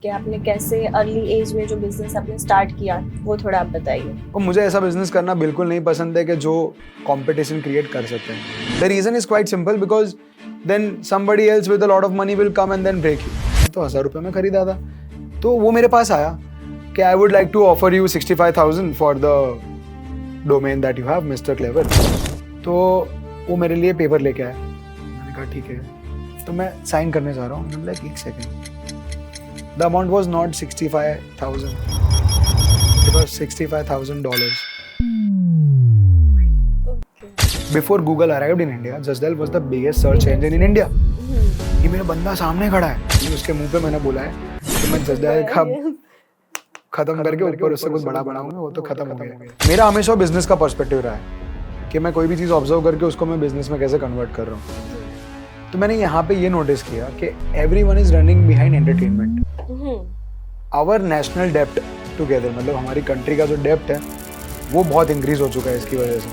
कि आपने कैसे अर्ली एज में जो बिजनेस आपने स्टार्ट किया वो थोड़ा आप बताइए। और मुझे ऐसा बिजनेस करना बिल्कुल नहीं पसंद है कि जो कंपटीशन क्रिएट कर सकते हैं। The reason is quite simple because then somebody else with a lot of money will come and then break you. तो 1000 रुपये में खरीदा था, तो वो मेरे पास आया कि I would like to offer you 65,000 for the domain that you have mister Clever. तो वो मेरे लिए पेपर लेके आया। मैंने कहा ठीक है, तो मैं साइन करने जा रहा हूँ। लाइक एक second, the amount was not 65,000, it was $65,000. Before Google arrived in India, Justdial was the biggest search engine in India. ये मेरा बंदा सामने खड़ा है, उसके मुंह पे मैंने बोला है कि मैं Justdial का खत्म करके ऊपर उससे कुछ बड़ा बनाऊंगा। वो तो खत्म हो गया। मेरा हमेशा बिजनेस का पर्सपेक्टिव रहा है कि मैं कोई भी चीज़ ऑब्जर्व करके उसको मैं बिजनेस में कैसे कन्वर्ट कर रहा हूँ। तो मैंने यहाँ पे ये नोटिस किया कि everyone is running behind entertainment. Our national डेप्ट टुगेदर, मतलब हमारी कंट्री का जो डेप्ट है वो बहुत इंक्रीज हो चुका है इसकी वजह से।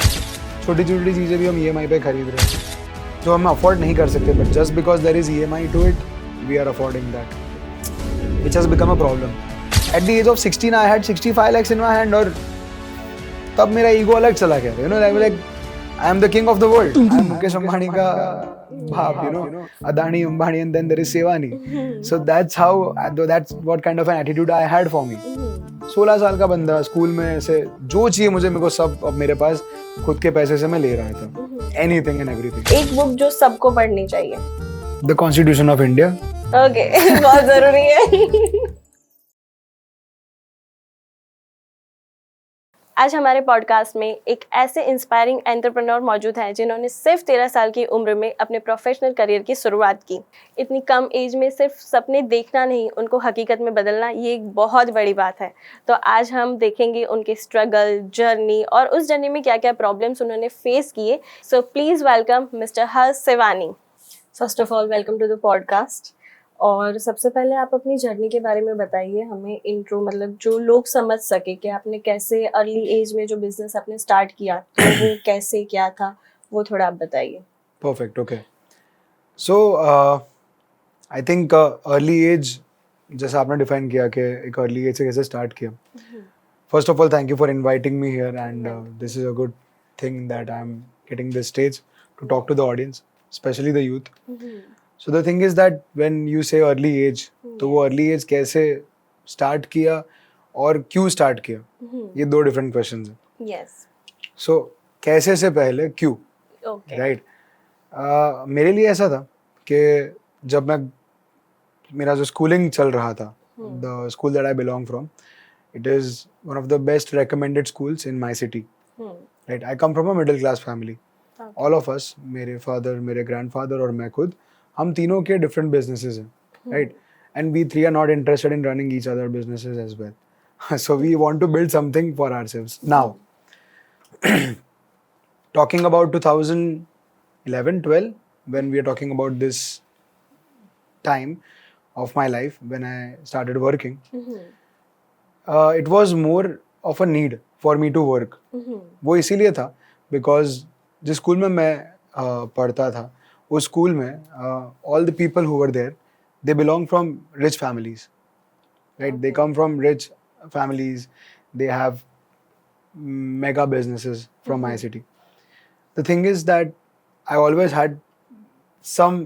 छोटी छोटी चीज़ें भी हम EMI पे खरीद रहे हैं जो हम अफोर्ड नहीं कर सकते, but just because there is EMI to it we are affording that, which has become a problem. At the age of 16 I had 65 lakhs in my hand, और तब मेरा ईगो अलग चला गया। You know, like I am the king of the world, I am Mukesh Ambani का बाप, you know, Adani, Ambani, and then there is Sevani. So that's what kind of an attitude I had for me. 16 साल का बंदा school में ऐसे जो चाहिए मुझे, मेरे को सब अब मेरे पास खुद के पैसे से मैं ले रहा था, एनीथिंग एंड एवरीथिंग। एक बुक जो सबको पढ़नी चाहिए, the constitution of India. Okay, बहुत जरूरी है। आज हमारे पॉडकास्ट में एक ऐसे इंस्पायरिंग एंटरप्रेन्योर मौजूद हैं जिन्होंने सिर्फ 13 साल की उम्र में अपने प्रोफेशनल करियर की शुरुआत की। इतनी कम एज में सिर्फ सपने देखना नहीं, उनको हकीकत में बदलना, ये एक बहुत बड़ी बात है। तो आज हम देखेंगे उनके स्ट्रगल, जर्नी और उस जर्नी में क्या क्या प्रॉब्लम्स उन्होंने फेस किए। So please welcome mister Harsh Sevani. First of all welcome to the podcast. और सबसे पहले आप अपनी जर्नी के बारे में बताइए हमें, इंट्रो, मतलब जो लोग समझ सके कि आपने कैसे अर्ली एज में जो बिजनेस आपने स्टार्ट किया तो वो कैसे क्या था, वो थोड़ा आप बताइए। Perfect, okay. So I think early age, जैसा आपने डिफाइन किया कि एक अर्ली एज से कैसे स्टार्ट किया। First of all, thank you for inviting me here, and this is a good thing that I'm getting this stage to talk to the audience, especially the youth. So the thing is that when you say early age, तो वो early age कैसे start किया और क्यों start किया, ये दो different questions हैं। Yes. So कैसे से पहले क्यों, Okay. right? मेरे लिए ऐसा था कि जब मैं मेरा जो स्कूलिंग चल रहा था, the school that I belong from, it is one of the best recommended schools in my city. Right? I come from a middle class family. Okay. All of us, मेरे father, मेरे grandfather और मैं खुद, हम तीनों के different businesses हैं, right? And we three are not interested in running each other businesses as well. So we want to build something for ourselves. Now, talking about 2011, 12, when we are talking about this time of my life when I started working, it was more of a need for me to work. वो इसीलिए था because जिस school में मैं पढ़ता था, उस school में all the people who were there, they belong from rich families, right? Okay. They come from rich families. They have mega businesses from my city. The thing is that I always had some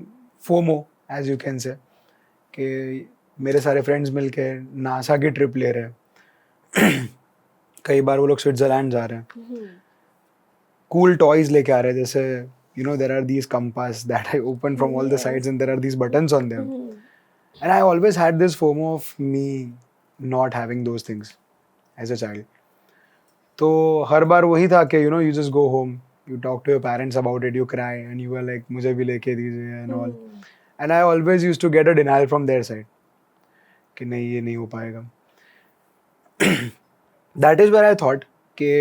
FOMO, as you can say, कि मेरे सारे friends मिलके NASA की trip ले रहे हैं। कई बार वो लोग स्विट्जरलैंड जा रहे हैं, कूल टॉयज लेके आ रहे हैं, जैसे you know there are these compass that I open from all the sides and there are these buttons on them, and I always had this FOMO of me not having those things as a child. तो हर बार वही था कि you know you just go home, you talk to your parents about it, you cry and you were like मुझे भी लेके दीजिए and all, and I always used to get a denial from their side कि नहीं ये नहीं हो पाएगा। That is where I thought कि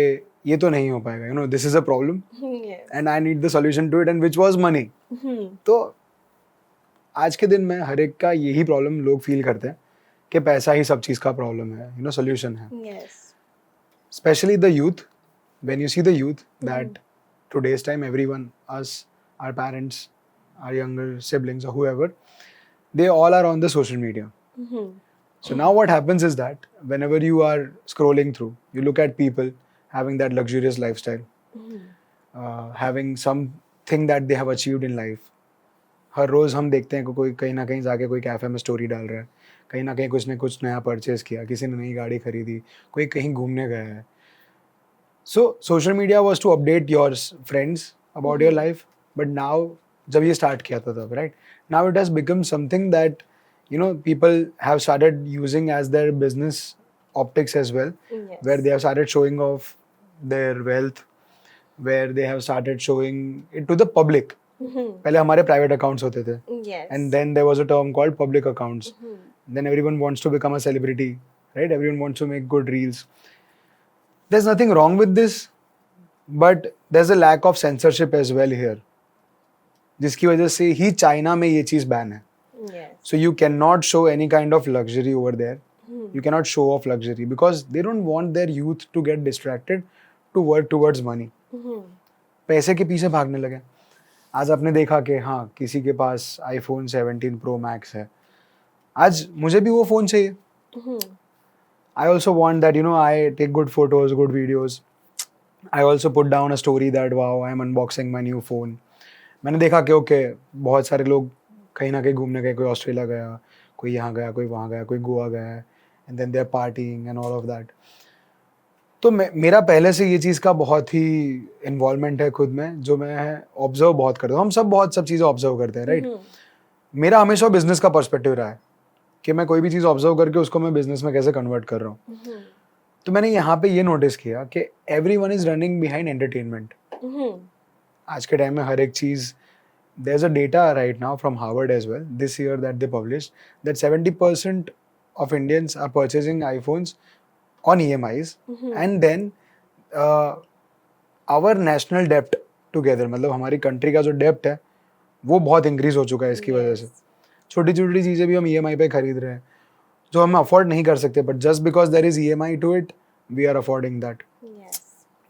ये तो नहीं हो पाएगा, you know, this is a problem and I need the solution to it, and which was money. तो आज के दिन में हर एक का यही प्रॉब्लम लोग फील करते हैं कि पैसा ही सब चीज़ का प्रॉब्लम है, you know, solution है. Especially the youth, when you see the youth that today's time everyone, us, our parents, our younger siblings or whoever, they all are on the social media. So now what happens is that whenever you are scrolling through, you look at people having that luxurious lifestyle, having something that they have achieved in life. हर रोज़ हम देखते हैं कि कोई कहीं ना कहीं जाके कोई कैफ़े में स्टोरी डाल रहा है, कहीं ना कहीं कुछ ने कुछ नया परचेज़ किया, किसी ने नई गाड़ी खरीदी, कोई कहीं घूमने गया है. So social media was to update your friends about your life, but now जब ये start किया था तब, right? Now it has become something that people have started using as their business optics as well, Yes. where they have started showing off their wealth, where they have started showing it to the public. पहले हमारे private accounts होते थे, Yes. and then there was a term called public accounts. Then everyone wants to become a celebrity, right? Everyone wants to make good reels. There's nothing wrong with this, but there's a lack of censorship as well here, जिसकी वजह से ही China में ये चीज़ ban है. Yes. So you cannot show any kind of luxury over there. You cannot show off luxury because they don't want their youth to get distracted to work towards money. पैसे के पीछे भागने लगे. आज आपने देखा कि हाँ किसी के पास iPhone 17 Pro Max है. आज मुझे भी वो फ़ोन चाहिए. I also want that I take good photos, good videos. I also put down a story that wow, I'm unboxing my new phone. मैंने देखा कि ओके बहुत सारे लोग कहीं ना कहीं घूमने गए, कोई ऑस्ट्रेलिया गया, कोई यहाँ गया, कोई वहाँ गया, कोई गोवा गया, and then they are partying and all of that. तो मेरा पहले से ये चीज़ का बहुत ही इन्वॉल्वमेंट है खुद में, जो मैं ऑब्जर्व बहुत करता हूँ. हम सब चीज़ें ऑब्जर्व करते हैं, राइट? मेरा हमेशा बिजनेस का पर्सपेक्टिव रहा है कि मैं कोई भी चीज़ ऑब्जर्व करके उसको मैं बिजनेस में कैसे कन्वर्ट कर रहा हूँ. तो मैंने यहाँ पे ये नोटिस किया कि everyone is running behind entertainment. आज के टाइम में हर एक चीज़, there's a data right now from Harvard as well this year that they published that 70% of Indians are purchasing iPhones on EMIs, and then our national debt together, मतलब हमारी country का जो डेप्ट है वो बहुत इंक्रीज हो चुका है इसकी वजह से. छोटी छोटी चीज़ें भी हम EMI पे खरीद रहे हैं जो हम अफोर्ड नहीं कर सकते, but just because there is EMI to it we are affording that,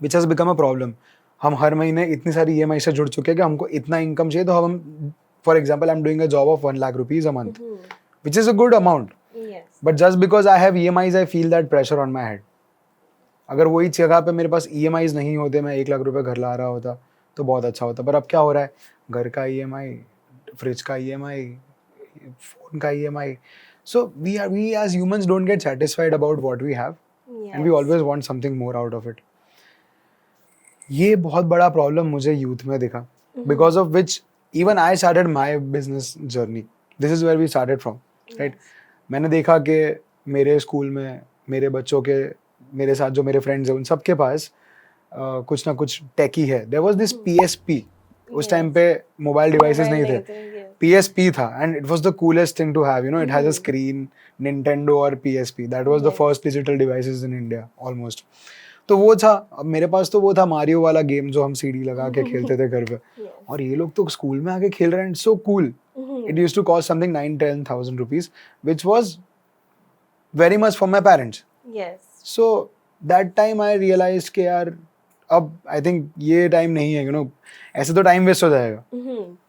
which has become a problem. हम हर महीने इतनी सारी EMI से जुड़ चुके हैं कि हमको इतना इनकम चाहिए, तो हम for example I am doing a job of 1 lakh rupees a month, which is a good amount, but just because I have EMIs I feel that pressure on my head. अगर वही जगह पे मेरे पास EMIs नहीं होते, मैं 1 लाख रुपए घर ला रहा होता तो बहुत अच्छा होता. पर अब क्या हो रहा है, घर का EMI, फ्रिज का EMI, फोन का EMI. So we as humans don't get satisfied about what we have, and we always want something more out of it. ये बहुत बड़ा प्रॉब्लम मुझे यूथ में दिखा, because of which even I started my business journey. This is where we started from, right? मैंने देखा कि मेरे स्कूल में मेरे बच्चों के, मेरे साथ जो मेरे फ्रेंड्स हैं उन सब के पास कुछ ना कुछ टेकी है. There was this PSP. उस टाइम पे मोबाइल डिवाइसेस नहीं थे, PSP था, and it was the coolest thing to have. It has a screen, Nintendo और PSP. That was the first digital devices in India almost. तो वो था. अब मेरे पास तो वो था मारियो वाला गेम जो हम CD लगा के खेलते थे घर पे, और ये लोग तो स्कूल में आके खेल रहे हैं. So cool. It used to cost something 9-10,000 rupees, which was very much for my parents. Yes. So that time I realized कि यार अब आई थिंक ये टाइम नहीं है. ऐसे तो टाइम वेस्ट हो जाएगा.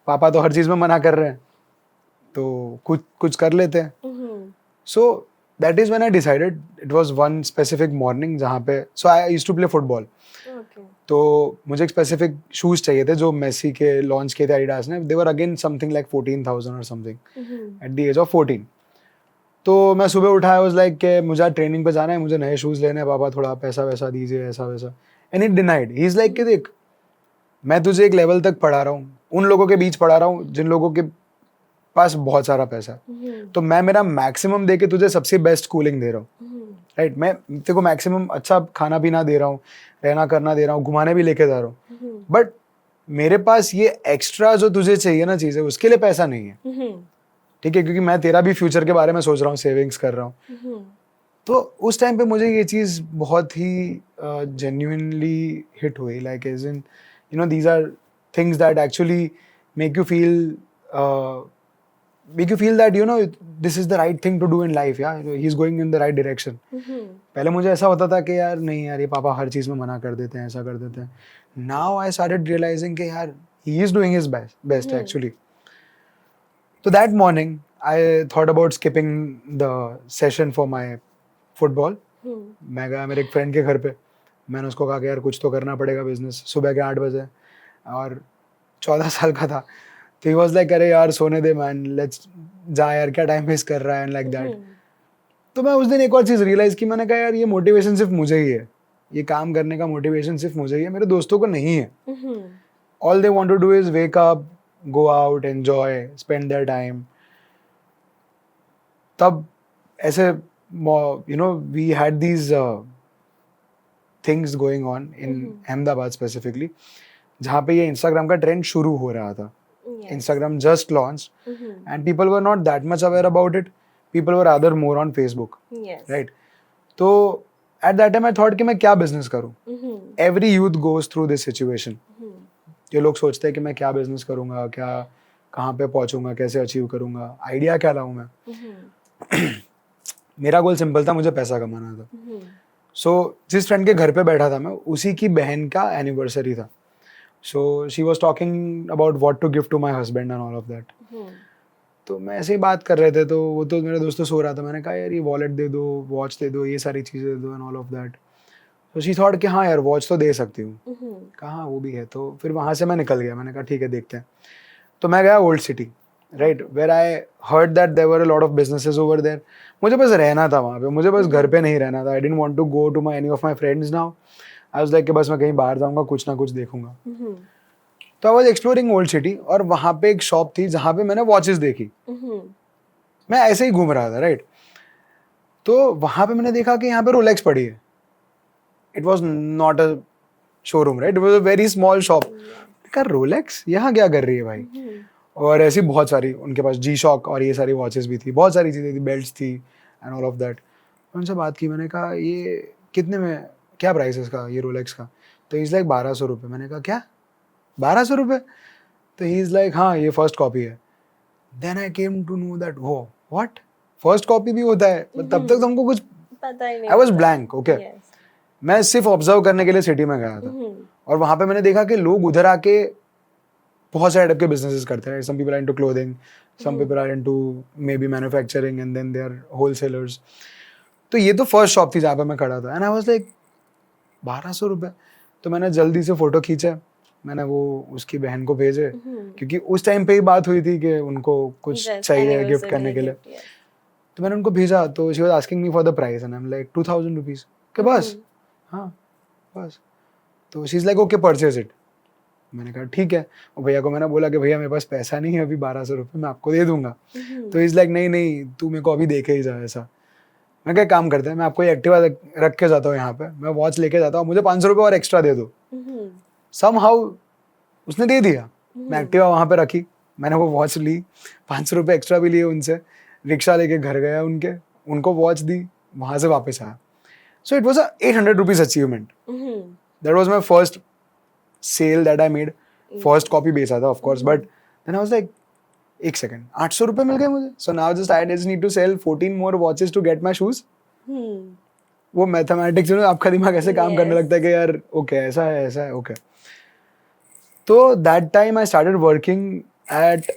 पापा तो हर चीज में मना कर रहे हैं, तो कुछ कर लेते हैं. So that is when I decided. It was one specific morning जहाँ पे, so I used to play football. तो मुझे एक स्पेसिफिक शूज चाहिए थे जो मेसी के लॉन्च किए थे एडिडास ने. They were again something like 14,000 और something at the age of 14. तो मैं सुबह उठा, आई वाज लाइक कि मुझे ट्रेनिंग पे जाना है, मुझे नए शूज लेने हैं, पापा थोड़ा पैसा वैसा दीजिए, ऐसा वैसा. And it denied. He is like कि देख, मैं तुझे एक लेवल तक पढ़ा रहा हूँ, उन लोगों के बीच पढ़ा रहा हूँ जिन लोगों के पास बहुत सारा पैसा है, तो मैं मेरा मैक्सिमम दे के तुझे सबसे बेस्ट कूलिंग दे रहा हूँ, राइट? मैं तेरे को मैक्सिमम अच्छा खाना पीना दे रहा हूँ, रहना करना दे रहा हूँ, घुमाने भी लेके जा रहा हूँ, बट मेरे पास ये एक्स्ट्रा जो तुझे चाहिए ना चीज़ें, उसके लिए पैसा नहीं है, ठीक है? क्योंकि मैं तेरा भी फ्यूचर के बारे में सोच रहा हूँ, सेविंग्स कर रहा हूँ. तो उस टाइम पे मुझे ये चीज़ बहुत ही जेन्युइनली हिट हुई. Like as in these are things that actually make you feel that this is the right thing to do in life. Yeah, he's going in the right direction. पहले मुझे ऐसा होता था कि यार नहीं यार, ये पापा हर चीज़ में मना कर देते हैं, ऐसा कर देते हैं. Now I started realizing कि यार he is doing his best actually. So that morning I thought about skipping the session for my football. मैं गया मेरे एक फ्रेंड के घर पे, मैंने उसको कहा कि यार कुछ तो करना पड़ेगा बिजनेस, सुबह के 8 बजे, और 14 साल का था, तो ही वॉज लाइक अरे यार सोने दे मैन, लेट्स जा यार, क्या टाइम वेस्ट कर रहा है, एंड लाइक दैट. तो मैं उस दिन एक और चीज़ रियलाइज़ की, मैंने कहा यार ये मोटिवेशन सिर्फ मुझे ही है, ये काम करने का मोटिवेशन सिर्फ मुझे ही है, मेरे दोस्तों को नहीं है. All they want to do is wake up, go out, enjoy, spend their time. तब ऐसे you know we had these things going on in Ahmedabad specifically, जहाँ पे ये इंस्टाग्राम का ट्रेंड शुरू हो रहा था. Instagram just launched, and people were not that much aware about it. People were rather more on Facebook. Yes. Right? तो at that time I thought कि मैं क्या business करूँ. Every youth goes through this situation. ये लोग सोचते हैं कि मैं क्या business करूँगा, क्या कहाँ पे पहुँचूंगा, कैसे अचीव करूँगा, आइडिया क्या लाऊँ मैं. मेरा गोल सिंपल था, मुझे पैसा कमाना था. सो जिस फ्रेंड के घर पे बैठा था मैं, उसी की बहन का एनिवर्सरी था. So she was talking about what to give to my husband and all of that. तो मैं ऐसे ही बात कर रहे थे, तो वो तो मेरे दोस्त तो सो रहा था, मैंने कहा यार ये वॉलेट दे दो, वॉच दे दो, ये सारी चीज़ें दे दो एंड ऑल ऑफ दैट. तो शी थॉट कि हाँ यार वॉच तो दे सकती हूँ. कहाँ वो भी है. तो फिर वहाँ से मैं निकल गया, मैंने कहा ठीक है देखते हैं. तो मैं गया old city, right, where I heard that there were a lot of businesses over there. मुझे बस रहना था वहाँ पे, मुझे बस घर पे नहीं रहना था. I didn't want to go to my any of my friends now. I was like कि बस मैं कहीं बाहर जाऊँगा, कुछ ना कुछ देखूंगा. तो I was exploring old city, और वहाँ पे एक शॉप थी जहाँ पे मैंने वॉचेस देखी. मैं ऐसे ही घूम रहा था, राइट. तो वहाँ पे मैंने देखा कि यहाँ पे रोलेक्स पड़ी है. It was not a showroom, right, it was a very small shop. कहा रोलेक्स यहाँ क्या कर रही है भाई. और ऐसी बहुत सारी उनके पास जी शॉक और ये सारी वॉचेस भी थी, बहुत सारी चीज़ें थी, बेल्ट्स थी एंड ऑल ऑफ दैट. उनसे बात की, मैंने कहा ये कितने में, क्या प्राइस है इसका, ये रोलेक्स का. तो इज़ लाइक 1200 रुपये. मैंने कहा क्या 1200 रुपये. तो ही इज़ लाइक हाँ ये फर्स्ट कॉपी है. Then I came to know that हो व्हाट, फर्स्ट कॉपी भी होता है. तब तक हमको कुछ पता ही नहीं. I was blank. ओके, मैं सिर्फ ऑब्जर्व करने के लिए सिटी में गया था, और वहाँ पे मैंने देखा कि लोग उधर आके बहुत सारे टाइप के बिजनेसेस करते हैं. Some people are into clothing, some people are into maybe manufacturing, and then they are wholesalers. तो ये तो फर्स्ट शॉप थी जहाँ पे मैं खड़ा था, एंड आई वाज लाइक 1200 रुपये. तो मैंने जल्दी से फोटो खींचा, मैंने वो उसकी बहन को भेजे, क्योंकि उस टाइम पे ही बात हुई थी कि उनको कुछ चाहिए गिफ्ट करने के लिए. तो मैंने उनको भेजा, तो she was asking me for the price, and I am like 2000 rupees के बस. हाँ बस. तो she is like okay purchase it. मैंने कहा ठीक है. और भैया को मैंने बोला कि भैया मेरे पास पैसा नहीं है अभी, 1200 रुपये मैं आपको दे दूंगा. तो इज लाइक नहीं नहीं तू मेरे को अभी देखे ही जा ऐसा. मैं क्या काम करता है, मैं आपको एक्टिवा रख के जाता हूँ यहाँ पे, मैं वॉच लेके जाता हूँ, मुझे 500 रुपये और एक्स्ट्रा दे दो. समहाउ उसने दे दिया. मैं एक्टिवा वहाँ पे रखी, मैंने वो वॉच ली, 500 रुपये एक्स्ट्रा भी लिए उनसे, रिक्शा लेके घर गया उनके, उनको वॉच दी, वहाँ से वापस आया. So it was a 800 rupees achievement. That was my first sale that I made. First copy बेचा था of course, but then I was like एक सेकंड 800 रुपये मिल गए मुझे. So now just I just need to sell 14 more watches to get my shoes. वो mathematics आपका दिमाग ऐसे काम करने लगता है कि यार ओके ऐसा है ओके. तो that time I started working at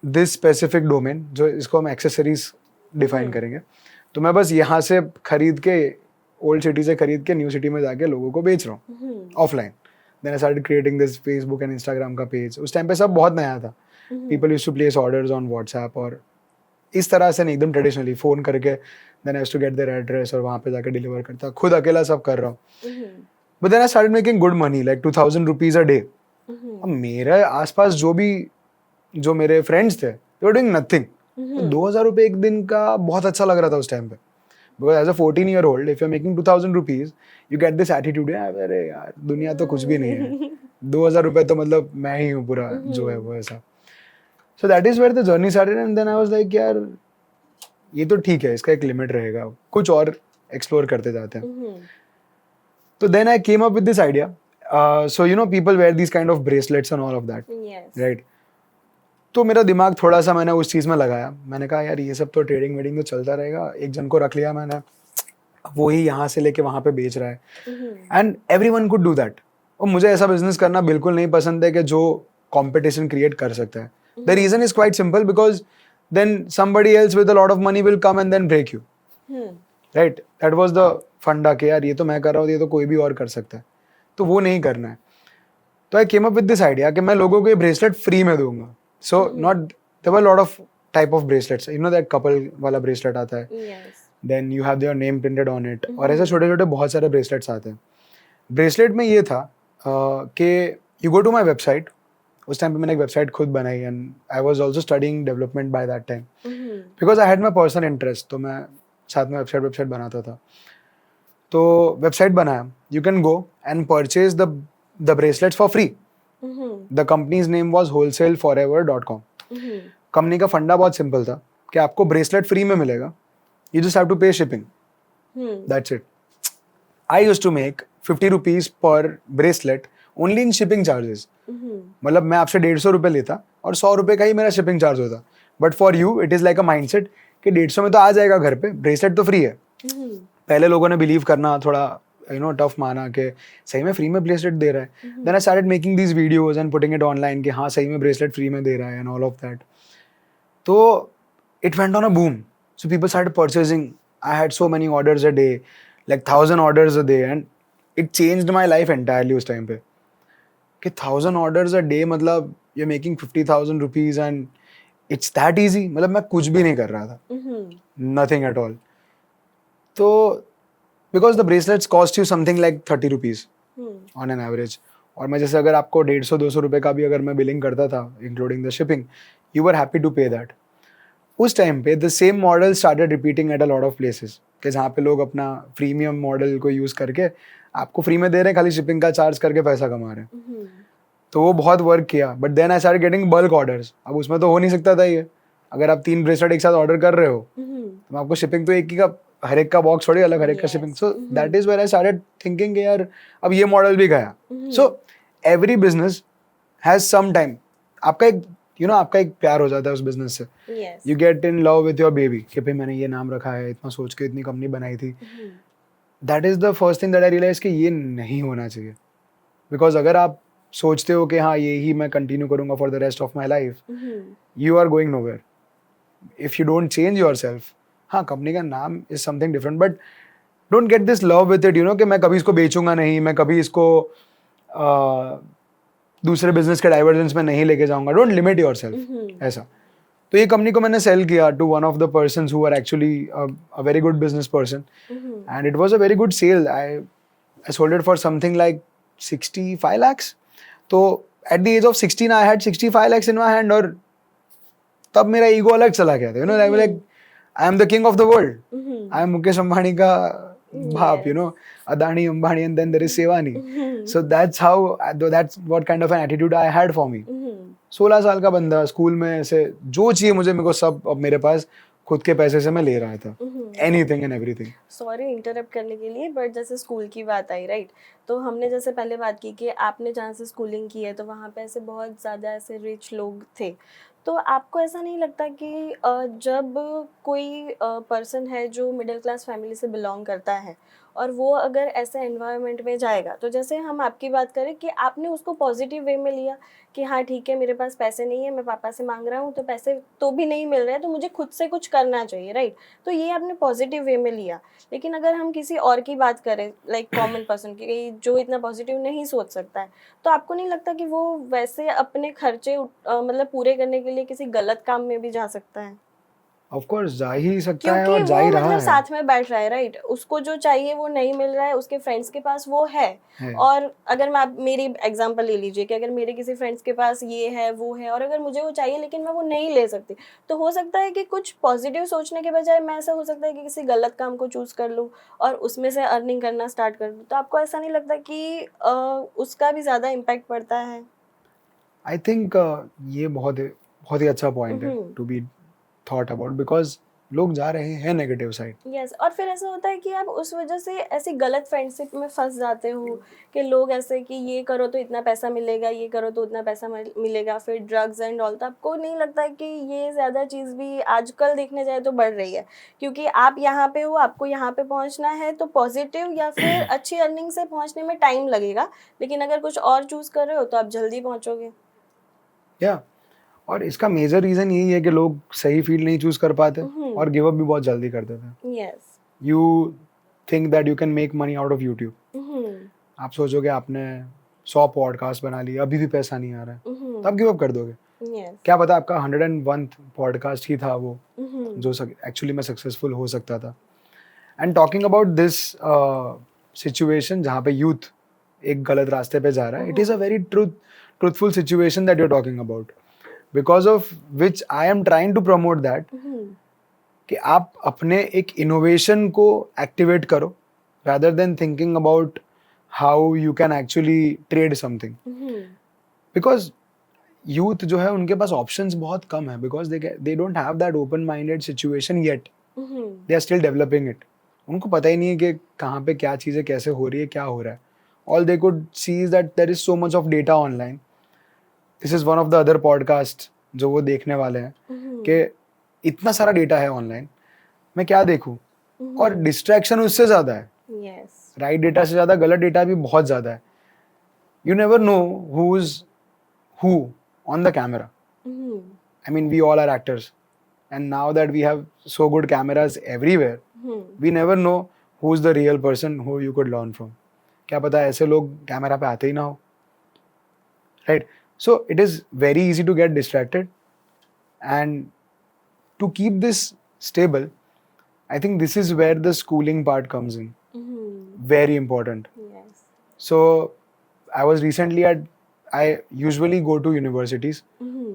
this specific domain, जो इसको हम एक्सेसरीज डिफाइन करेंगे. तो मैं बस यहाँ से खरीद के, ओल्ड सिटी से खरीद के न्यू सिटी में जाके लोगों को बेच रहा हूँ offline. Then I started creating this Facebook and Instagram का पेज. उस टाइम पे सब बहुत नया था. People used to place orders on WhatsApp, और इस तरह से नहीं, एकदम ट्रेडिशनली फ़ोन करके then I used to get their address और वहाँ पे जाके डिलीवर करता. खुद अकेला सब कर रहा हूँ. But then I started making good money, like 2000 rupees a day. अब मेरे आसपास जो मेरे फ्रेंड्स थे, दे वर डूइंग नथिंग. 2000 रुपये एक दिन का बहुत अच्छा लग रहा था उस टाइम पे. Because as a 14-year-old if you are making 2000 rupees, you get this attitude, अरे यार दुनिया तो कुछ भी नहीं है, 2000 रुपये तो मतलब मैं ही हूँ पूरा जो है वो ऐसा. So that is where the journey started. And then I was like यार ये तो ठीक है, इसका एक लिमिट रहेगा, कुछ और एक्सप्लोर करते जाते हैं. तो then I came up with this idea. So you know people wear these kind of bracelets and all of that, right? तो मेरा दिमाग थोड़ा सा मैंने उस चीज़ में लगाया. मैंने कहा यार ये सब तो ट्रेडिंग वेडिंग तो चलता रहेगा. एक जन को रख लिया मैंने, वो ही यहाँ से लेके वहाँ पे बेच रहा है, and everyone could do that. और मुझे ऐसा बिजनेस करना बिल्कुल नहीं पसंद है कि जो कंपटीशन क्रिएट कर सकता है. The reason is quite simple, because then somebody else with a lot of money will come and then break you. Right? That was the फंडा कि यार ये तो मैं कर रहा हूँ, ये तो कोई भी और कर सकता है, तो वो नहीं करना है. तो I came up with this idea कि मैं लोगों को ये ब्रेसलेट फ्री में दूंगा. So not, there were lot of type of bracelets, you know that couple वाला ब्रेसलेट आता है, then you have your name printed on it, और ऐसे छोटे छोटे बहुत सारे ब्रेसलेट्स आते हैं. ब्रेसलेट में ये था कि you go to my website. उस टाइम पे मैंने एक वेबसाइट खुद बनाई and I was also studying development by that time because I had my personal interest. तो मैं साथ में वेबसाइट बनाता था. तो वेबसाइट बनाया, you can go and purchase the bracelets for free. The companies name was wholesaleforever.com. Company का फंडा बहुत सिंपल था कि आपको ब्रेसलेट फ्री में मिलेगा, you just have to pay shipping, that's it. I used to make 50 rupees per bracelet only in shipping charges. मतलब मैं आपसे 150 रुपये लेता और 100 रुपये का ही मेरा शिपिंग चार्ज होता. But for you it is like a mindset कि 150 में तो आ जाएगा घर पे, ब्रेसलेट तो फ्री है. पहले लोगों ने बिलीव करना थोड़ा टफ माना कि सही में फ्री में ब्रेसलेट दे रहा है. Then I started making these videos and putting it online कि हाँ सही में ब्रेसलेट फ्री में दे रहा है एंड ऑल ऑफ दैट. तो it went on a boom. So people started purchasing. I had so many orders a day, like 1000 orders a day, and it changed my life entirely उस time पे कि 1000 orders a day मतलब you are making 50,000 rupees and it's that easy. मतलब मैं कुछ भी नहीं कर रहा था, नथिंग एट ऑल. तो because the bracelets cost you something like 30 rupees on an average. और मैं जैसे अगर आपको 150-200 रुपये का भी अगर मैं बिलिंग करता था including the shipping, you were happy to pay that. उस टाइम पे the same model started repeating at a lot of places कि जहाँ पे लोग अपना प्रीमियम मॉडल को यूज़ करके आपको फ्री में दे रहे हैं, खाली शिपिंग का चार्ज करके पैसा कमा रहे हैं. तो वो बहुत वर्क किया. But then I started getting bulk orders. अब उसमें तो हो नहीं सकता था ये. अगर आप 3 ब्रेसलेट एक साथ ऑर्डर कर रहे हो तो आपको शिपिंग तो एक ही का, हर एक का बॉक्स थोड़ी अलग, हर एक का shipping. So that is where I started thinking यार अब ये मॉडल भी गया. So every business has some time आपका एक आपका एक प्यार हो जाता है उस बिजनेस से. You get in love with your baby कि भाई मैंने ये नाम रखा है, इतना सोच के इतनी कंपनी बनाई थी. That is the first thing that I realize कि ये नहीं होना चाहिए. बिकॉज अगर आप सोचते हो कि हाँ ये ही मैं कंटिन्यू करूंगा for the rest of my life, you are going nowhere. If you don't change your self, हाँ कंपनी का नाम is something different, but don't get this love with it कि मैं कभी इसको बेचूंगा नहीं, मैं कभी इसको दूसरे बिजनेस के डाइवर्जेंस में नहीं लेके जाऊंगा. Don't limit your self. ऐसा. तो ये कंपनी को मैंने सेल किया to one of the persons who are actually a very good business person, and it was a very good sale. I sold it for something like 65 lakhs. तो at the age of 16 I had 65 lakhs in my hand, और तब मेरा ego अलग चला गया था. like I am the king of the world. I am Mukesh Ambani का बाप, Adani, Ambani, and then there is Sevani. So that's what kind of an attitude I had for me. 16 साल का बंदा स्कूल में ऐसे जो चाहिए मुझे, मेरे को सब अब मेरे पास खुद के पैसे से मैं ले रहा था, anything and everything. Sorry interrupt करने के लिए, बट जैसे स्कूल की बात आई, राइट, तो हमने जैसे पहले बात की कि आपने जहाँ से स्कूलिंग की है तो वहाँ पे ऐसे बहुत ज़्यादा ऐसे रिच लोग थे. तो आपको ऐसा नहीं लगता कि जब कोई पर्सन है जो मिडिल क्लास फैमिली से बिलोंग करता है और वो अगर ऐसे एनवायरनमेंट में जाएगा, तो जैसे हम आपकी बात करें कि आपने उसको पॉजिटिव वे में लिया कि हाँ ठीक है मेरे पास पैसे नहीं है, मैं पापा से मांग रहा हूँ, तो पैसे तो भी नहीं मिल रहे हैं, तो मुझे खुद से कुछ करना चाहिए, राइट. तो ये आपने पॉजिटिव वे में लिया. लेकिन अगर हम किसी और की बात करें, लाइक कॉमन पर्सन की, जो इतना पॉजिटिव नहीं सोच सकता है, तो आपको नहीं लगता कि वो वैसे अपने खर्चे मतलब पूरे करने के लिए किसी गलत काम में भी जा सकता है? ऑफ कोर्स जा ही सकता है और जा ही क्योंकि वो रहा मतलब है. साथ में बैठ रहा है, राइट, उसको जो चाहिए वो नहीं मिल रहा है, उसके फ्रेंड्स के पास वो है. और अगर मैं मेरी एग्जांपल ले लीजिए कि अगर मेरे किसी फ्रेंड्स के पास ये है वो है और अगर मुझे वो चाहिए लेकिन मैं वो नहीं ले सकती, तो हो सकता है कि कुछ पॉजिटिव सोचने के बजाय मैं ऐसा हो सकता है कि किसी गलत काम को चूज कर लूँ और उसमें से अर्निंग करना स्टार्ट कर दूँ. तो आपको ऐसा नहीं लगता कि उसका भी ज़्यादा इम्पैक्ट पड़ता है? आई थिंक ये बहुत ही अच्छा पॉइंट है to be thought about, because लोग जा रहे हैं नेगेटिव साइड. यस, और फिर ऐसा होता है कि आप उस वजह से ऐसी गलत फ्रेंडशिप में फंस जाते हो कि लोग ऐसे कि ये करो तो इतना पैसा मिलेगा, ये करो तो उतना पैसा मिलेगा, फिर ड्रग्स एंड ऑल. तो आपको नहीं लगता है कि ये ज़्यादा चीज़ भी आजकल देखने जाए तो बढ़ रही है? क्योंकि आप यहाँ पे हो, आपको यहाँ पे पहुँचना है, तो पॉजिटिव या फिर अच्छी अर्निंग से पहुँचने में टाइम लगेगा, लेकिन अगर कुछ और चूज़ कर रहे हो तो आप जल्दी पहुँचोगे. या और इसका मेजर रीजन यही है कि लोग सही फील्ड नहीं चूज कर पाते और गिव अप भी बहुत जल्दी कर देते हैं. Yes. You think that you can make money out of YouTube. आप सोचोगे आपने 100 पॉडकास्ट बना लिए, अभी भी पैसा नहीं आ रहा है, तो आप गिव अप कर दोगे. यस. क्या पता आपका 101 पॉडकास्ट ही था वो जो एक्चुअली में सक्सेसफुल हो सकता था. And talking about this situation जहाँ पे यूथ एक गलत रास्ते पे जा रहा है, it is a very truthful situation that you are talking about, because of which I am trying to promote that कि आप अपने एक इनोवेशन को एक्टिवेट करो rather than thinking about how you can actually trade something. Because youth जो है उनके पास options बहुत कम है, because they don't have that open minded situation yet. They are still developing it. उनको पता ही नहीं है कि कहाँ पे क्या चीज़ें कैसे हो रही है, क्या हो रहा है. All they could see is that there is so much of data online. This is one of the other podcasts जो वो देखने वाले हैं कि इतना सारा डेटा है ऑनलाइन, मैं क्या देखूं. और डिस्ट्रैक्शन उससे ज़्यादा है. यस. राइट डेटा से ज़्यादा गलत डेटा भी बहुत ज़्यादा है. You never know who on the camera. I mean, we all are actors, and now that we have so good cameras everywhere, we never know who's the real person who you could learn from. क्या पता ऐसे लोग camera पे आते ही ना हो. Right? So it is very easy to get distracted, and to keep this stable, I think this is where the schooling part comes in. Very important. Yes. So I was recently I usually go to universities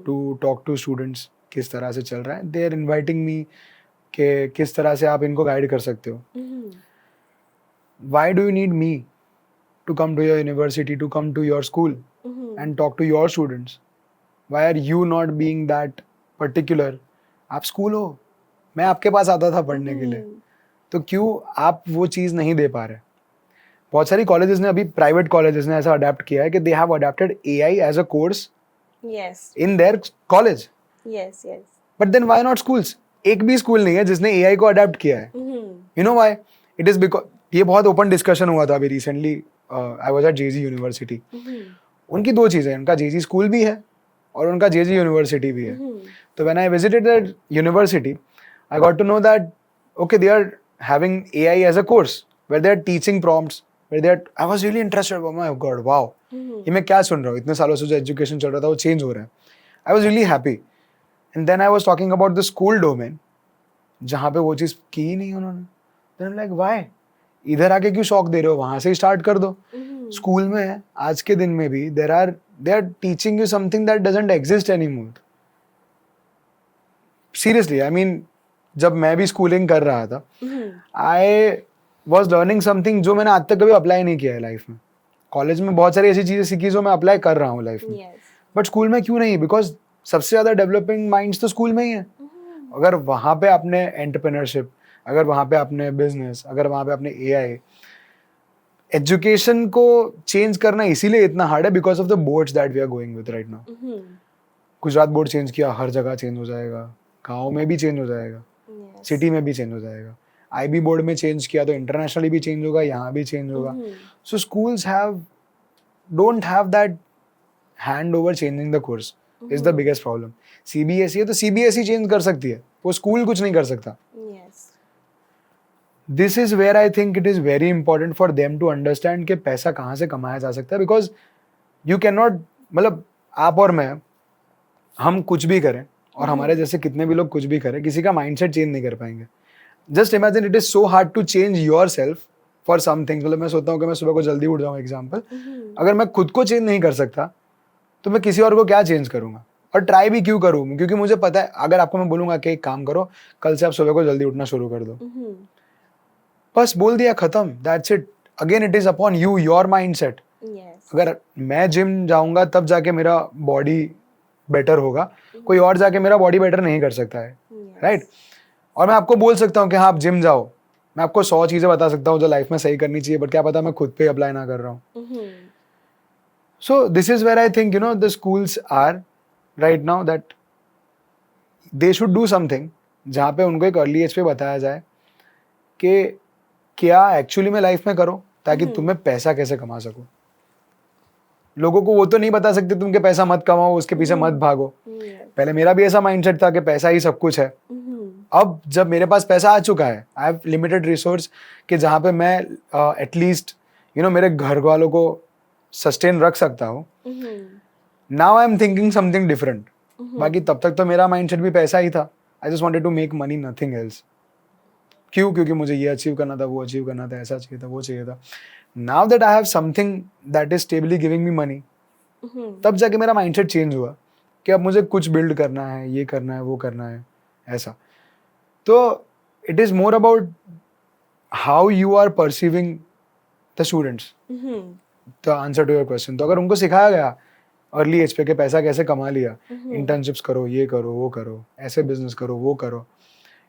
to talk to students किस तरह से चल रहा है. They are inviting me कि किस तरह से आप इनको गाइड कर सकते हो. Why do you need me to come to your university, to come to your school and talk to your students? Why are you not being that particular? आप स्कूल हो, मैं आपके पास आता था पढ़ने के लिए, तो क्यों आप वो चीज़ नहीं दे पा रहे. बहुत सारी कॉलेजेस ने, अभी प्राइवेट कॉलेजेस ने ऐसा अडेप्ट किया है कि they have adapted AI as a course yes. In their college. Yes. Yes. But then why not schools? एक भी स्कूल नहीं है जिसने एआई को अडेप्ट किया है. You know why? It is because ये बहुत ओपन डिस्कशन हुआ था अभी recently. I was at J G university. उनकी दो चीज़ें हैं, उनका जेजी स्कूल भी है और उनका जेजी यूनिवर्सिटी भी है. तो when I visited that university, I got to know that okay, they are having AI as a course where they are teaching prompts, where they are, I was really interested. Oh my God, wow, ये मैं क्या सुन रहा हूँ. इतने सालों से जो education चल रहा था वो चेंज हो रहा है. I was really happy. And then I was talking about the school domain जहाँ पे वो चीज़ की ही नहीं उन्होंने. Then I'm like, why? इधर आके क्यों शौक दे रहे हो? वहाँ से ही स्टार्ट कर दो. स्कूल में आज के दिन में भी they are teaching you something that doesn't exist anymore. Seriously, I mean, जब मैं भी स्कूलिंग कर रहा था, आई वॉज लर्निंग समथिंग जो मैंने आज तक कभी अप्लाई नहीं किया है लाइफ में. कॉलेज में बहुत सारी ऐसी चीज़ें सीखी जो मैं अप्लाई कर रहा हूँ लाइफ में, बट स्कूल में क्यों नहीं? बिकॉज सबसे ज़्यादा डेवलपिंग माइंड्स तो स्कूल में ही है. अगर वहाँ पे आपने एंटरप्रेन्योरशिप, अगर वहाँ पे आपने बिजनेस, अगर वहाँ पे आपने एआई, एजुकेशन को चेंज करना इसीलिए इतना हार्ड है because of the boards that we are going with right now. Gujarat board change किया, हर जगह चेंज हो जाएगा. गाँव में भी चेंज हो जाएगा, सिटी में भी चेंज हो जाएगा. आईबी बोर्ड में चेंज किया तो इंटरनेशनली भी चेंज होगा, यहाँ भी चेंज होगा. So schools don't have that hand over changing the course is the biggest problem. CBSE है तो सीबीएसई चेंज कर सकती है, वो स्कूल कुछ नहीं कर सकता. This is where I think it is very important for them to understand कि पैसा कहाँ से कमाया जा सकता है. बिकॉज यू कैन नॉट, मतलब आप और मैं, हम कुछ भी करें और हमारे जैसे कितने भी लोग कुछ भी करें, किसी का माइंडसेट चेंज नहीं कर पाएंगे. Just imagine it is so hard to change your self for some things. मतलब मैं सोचता हूँ कि मैं सुबह को जल्दी उठ जाऊँ, एग्जाम्पल. अगर मैं खुद को चेंज नहीं कर सकता तो मैं किसी और को क्या चेंज करूंगा? और ट्राई भी क्यों करूँ? क्योंकि मुझे पता है अगर आपको मैं बोलूंगा कि एक काम करो, कल से आप सुबह को जल्दी उठना शुरू कर दो, बस बोल दिया, खत्म, that's it. Again it is upon you, your mindset. अगर मैं जिम जाऊंगा तब जाके मेरा बॉडी बेटर होगा, कोई और जाके मेरा बॉडी बेटर नहीं कर सकता है, राइट? और मैं आपको बोल सकता हूँ कि हाँ आप जिम जाओ, मैं आपको 100 चीज़ें बता सकता हूँ जो लाइफ में सही करनी चाहिए, बट क्या पता मैं खुद पे अप्लाई ना कर रहा हूँ. So this is where I think you know the schools are right now that they should do something जहाँ पे उनको एक अर्ली एज पे बताया जाए कि क्या एक्चुअली में लाइफ में करो ताकि तुम्हें पैसा कैसे कमा सको. लोगों को वो तो नहीं बता सकते तुम के पैसा मत कमाओ, उसके पीछे मत भागो। पहले मेरा भी ऐसा माइंडसेट था कि पैसा ही सब कुछ है। अब जब मेरे पास पैसा आ चुका है, आई हैव लिमिटेड रिसोर्स कि जहाँ पे मैं एटलीस्ट मेरे घर वालों को सस्टेन रख सकता हूँ। Now I am thinking something different. बाकी तब तक तो मेरा माइंडसेट भी पैसा ही था। I just wanted to make money, nothing else. क्यों? क्योंकि मुझे ये अचीव करना था, वो अचीव करना था, ऐसा चाहिए था, वो चाहिए था। Now that I have something that is stably giving me money, तब जाके मेरा माइंडसेट चेंज हुआ कि अब मुझे कुछ बिल्ड करना है, ये करना है, वो करना है, ऐसा। तो it is more about how you are perceiving the students, the answer to your question. तो अगर उनको सिखाया गया अर्ली एज पे कि पैसा कैसे कमा लिया, इंटर्नशिप्स करो, ये करो, वो करो, ऐसे बिजनेस करो, वो करो,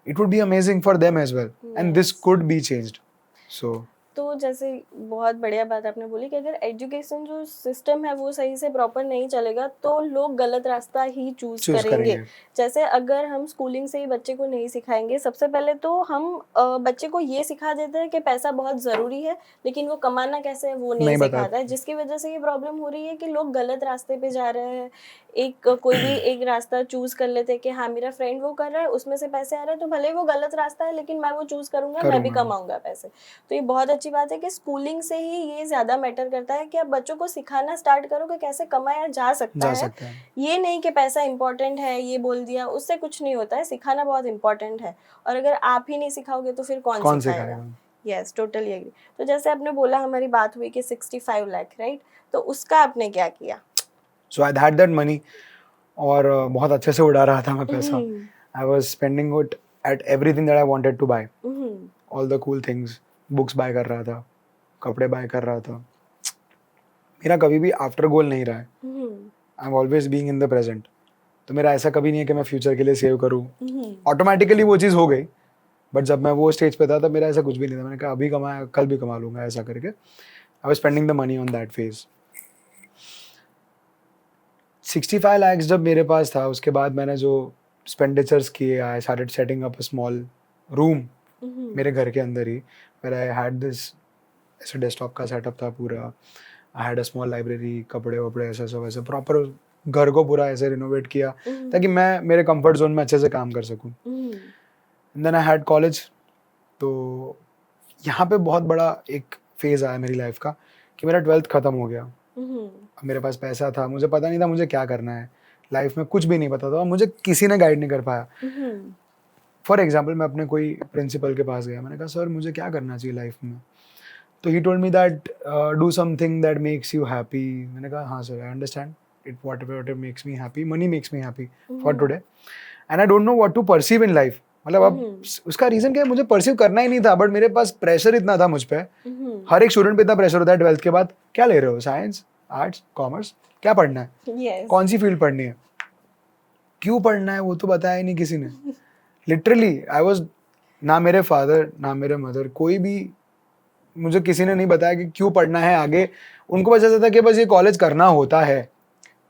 it would be amazing for them as well. And this could be changed. So तो जैसे बहुत बढ़िया बात आपने बोली कि अगर एजुकेशन जो सिस्टम है वो सही से प्रॉपर नहीं चलेगा तो लोग गलत रास्ता ही चूज करेंगे। जैसे अगर हम स्कूलिंग से ही बच्चे को नहीं सिखाएंगे, सबसे पहले तो हम बच्चे को ये सिखा देते हैं कि पैसा बहुत ज़रूरी है, लेकिन वो कमाना कैसे है वो नहीं सिखाता है, जिसकी वजह से ये प्रॉब्लम हो रही है कि लोग गलत रास्ते पे जा रहे हैं। कोई भी एक रास्ता चूज कर लेते हैं कि हाँ मेरा फ्रेंड वो कर रहा है, उसमें से पैसे आ रहे हैं, तो भले वो गलत रास्ता है लेकिन मैं वो चूज करूंगा, मैं भी कमाऊंगा पैसे। तो ये बहुत अच्छी बात है कि स्कूलिंग से ही ये ज्यादा मैटर करता है कि आप बच्चों को सिखाना स्टार्ट करो कि कैसे कमाया जा सकता है। ये नहीं कि पैसा इंपॉर्टेंट है ये बोल दिया, उससे कुछ नहीं होता है। सिखाना बहुत इंपॉर्टेंट है, और अगर आप ही नहीं सिखाओगे तो फिर कौन सिखाएगा। Yes, totally agree. तो जैसे आपने बोला हमारी बात हुई कि 65 लाख, राइट? तो उसका आपने क्या किया? So I had that money और बहुत अच्छे से उड़ा रहा था मैं पैसा। I was spending it at everything that I wanted to buy. All the cool things. Books buy कर रहा था, कपड़े buy कर रहा था। मेरा कभी भी आफ्टर गोल नहीं रहा है। I'm always being in the present. तो मेरा ऐसा कभी नहीं है कि मैं फ्यूचर के लिए सेव करूँ। ऑटोमेटिकली वो चीज़ हो गई, बट जब मैं वो स्टेज पे था तब मेरा ऐसा कुछ भी नहीं था। मैंने कहा अभी कमाया कल भी कमा लूंगा, ऐसा करके I was spending the money on that phase. 65 lakhs जब मेरे पास था, उसके बाद मैंने जो एक्सपेंडिचर्स किए, I started setting up a small room मेरे घर के अंदर ही, वेयर आई हैड दिस, ऐसे डेस्कटॉप का सेटअप था पूरा। I had a small library, कपड़े वपड़े ऐसा सब, ऐसे प्रॉपर घर को पूरा ऐसे रिनोवेट किया ताकि मैं मेरे कंफर्ट जोन में अच्छे से काम कर सकूं। Then I had college. तो यहाँ पे बहुत बड़ा एक फेज आया मेरी लाइफ का कि मेरा 12th खत्म हो गया। मेरे पास पैसा था, मुझे पता नहीं था मुझे क्या करना है लाइफ में, कुछ भी नहीं पता था, और मुझे किसी ने गाइड नहीं कर पाया। फॉर एग्जाम्पल, मैं अपने कोई प्रिंसिपल के पास गया, मैंने कहा सर मुझे क्या करना चाहिए लाइफ में? तो he told me that do something that makes you happy. मैंने कहा हाँ sir, I understand it, whatever makes me happy, money makes me happy for today, and I don't know what to perceive in life. मतलब अब उसका reason क्या है, मुझे perceive करना ही नहीं था, बट मेरे पास प्रेशर इतना था मुझ पर। हर एक स्टूडेंट पे इतना प्रेशर होता है 12th के बाद, क्या ले रहे हो, साइंस, आर्ट्स, कॉमर्स, क्या पढ़ना है, yes. कौन सी फील्ड पढ़नी है, क्यों पढ़ना है, वो तो बताया ही नहीं किसी ने। लिटरली आई वाज, ना मेरे फादर ना मेरे मदर, कोई भी, मुझे किसी ने नहीं बताया कि क्यों पढ़ना है आगे। उनको बस ऐसा था कि बस ये कॉलेज करना होता है।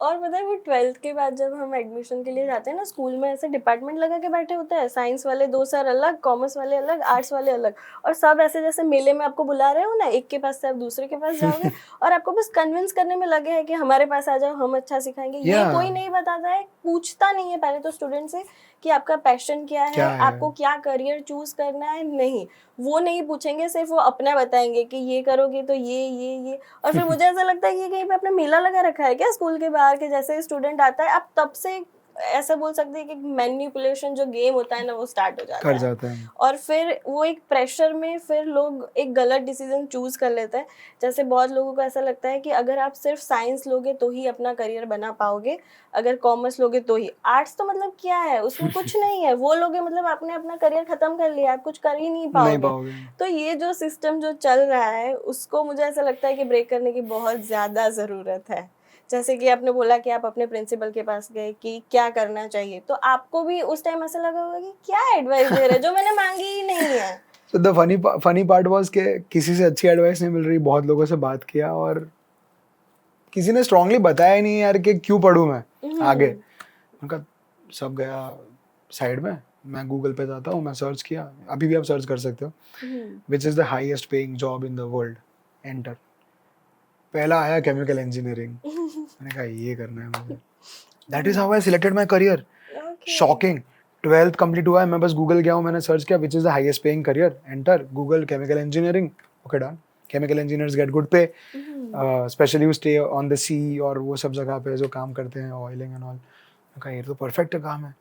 और पता है वो 12th के बाद जब हम एडमिशन के लिए जाते हैं ना, स्कूल में ऐसे डिपार्टमेंट लगा के बैठे होते हैं, साइंस वाले 2 सर अलग, कॉमर्स वाले अलग, आर्ट्स वाले अलग, और सब ऐसे जैसे मेले में आपको बुला रहे हो ना, एक के पास से आप दूसरे के पास जाओगे और आपको बस कन्विंस करने में लगे हैं कि हमारे पास आ जाओ, हम अच्छा सिखाएंगे। ये कोई नहीं बताता है, पूछता नहीं है पहले तो स्टूडेंट से कि आपका पैशन क्या है, आपको क्या करियर चूज करना है। नहीं, वो नहीं पूछेंगे, सिर्फ वो अपना बताएंगे कि ये करोगे तो ये। और फिर मुझे ऐसा लगता है कि कहीं पे अपना मेला लगा रखा है क्या स्कूल के बाहर, के जैसे स्टूडेंट आता है आप तब से ऐसा बोल सकते हैं कि मैनिपुलेशन जो गेम होता है ना, वो स्टार्ट हो जाता है। और फिर वो एक प्रेशर में फिर लोग एक गलत डिसीजन चूज कर लेते हैं। जैसे बहुत लोगों को ऐसा लगता है कि अगर आप सिर्फ साइंस लोगे तो ही अपना करियर बना पाओगे, अगर कॉमर्स लोगे तो ही। आर्ट्स तो मतलब क्या है, उसमें कुछ नहीं है, वो लोगे मतलब आपने अपना करियर खत्म कर लिया, आप कुछ कर ही नहीं पाओगे। तो ये जो सिस्टम जो चल रहा है उसको मुझे ऐसा लगता है कि ब्रेक करने की बहुत ज्यादा जरूरत है। जैसे कि आपने बोला कि आप अपने प्रिंसिपल के पास गए कि क्या करना चाहिए, तो आपको भी उस टाइम ऐसा लगा होगा कि क्या एडवाइस दे रहे जो मैंने मांगी ही नहीं है। So the funny part was कि किसी से अच्छी एडवाइस नहीं मिल रही, बहुत लोगों से बात किया और किसी ने स्ट्रांगली बताया ही नहीं यार कि क्यों पढूं मैं आगे। उनका सब गया साइड में, मैं गूगल पे जाता हूँ, मैं सर्च किया, अभी भी आप सर्च कर सकते हो, विच is the highest paying job in the world, enter. पहला आया केमिकल इंजीनियरिंग। मैंने कहा ये करना है मुझे। That is how I selected my career. Shocking. 12th complete हुआ है, मैं बस गूगल गया हूँ, मैंने सर्च किया which is the highest paying career, enter Google chemical engineering, okay done. Chemical engineers get good pay, specially you stay on the sea और वो सब जगह पे जो काम करते हैं ऑयलिंग एंड ऑल। मैं कहा ये तो परफेक्ट काम है।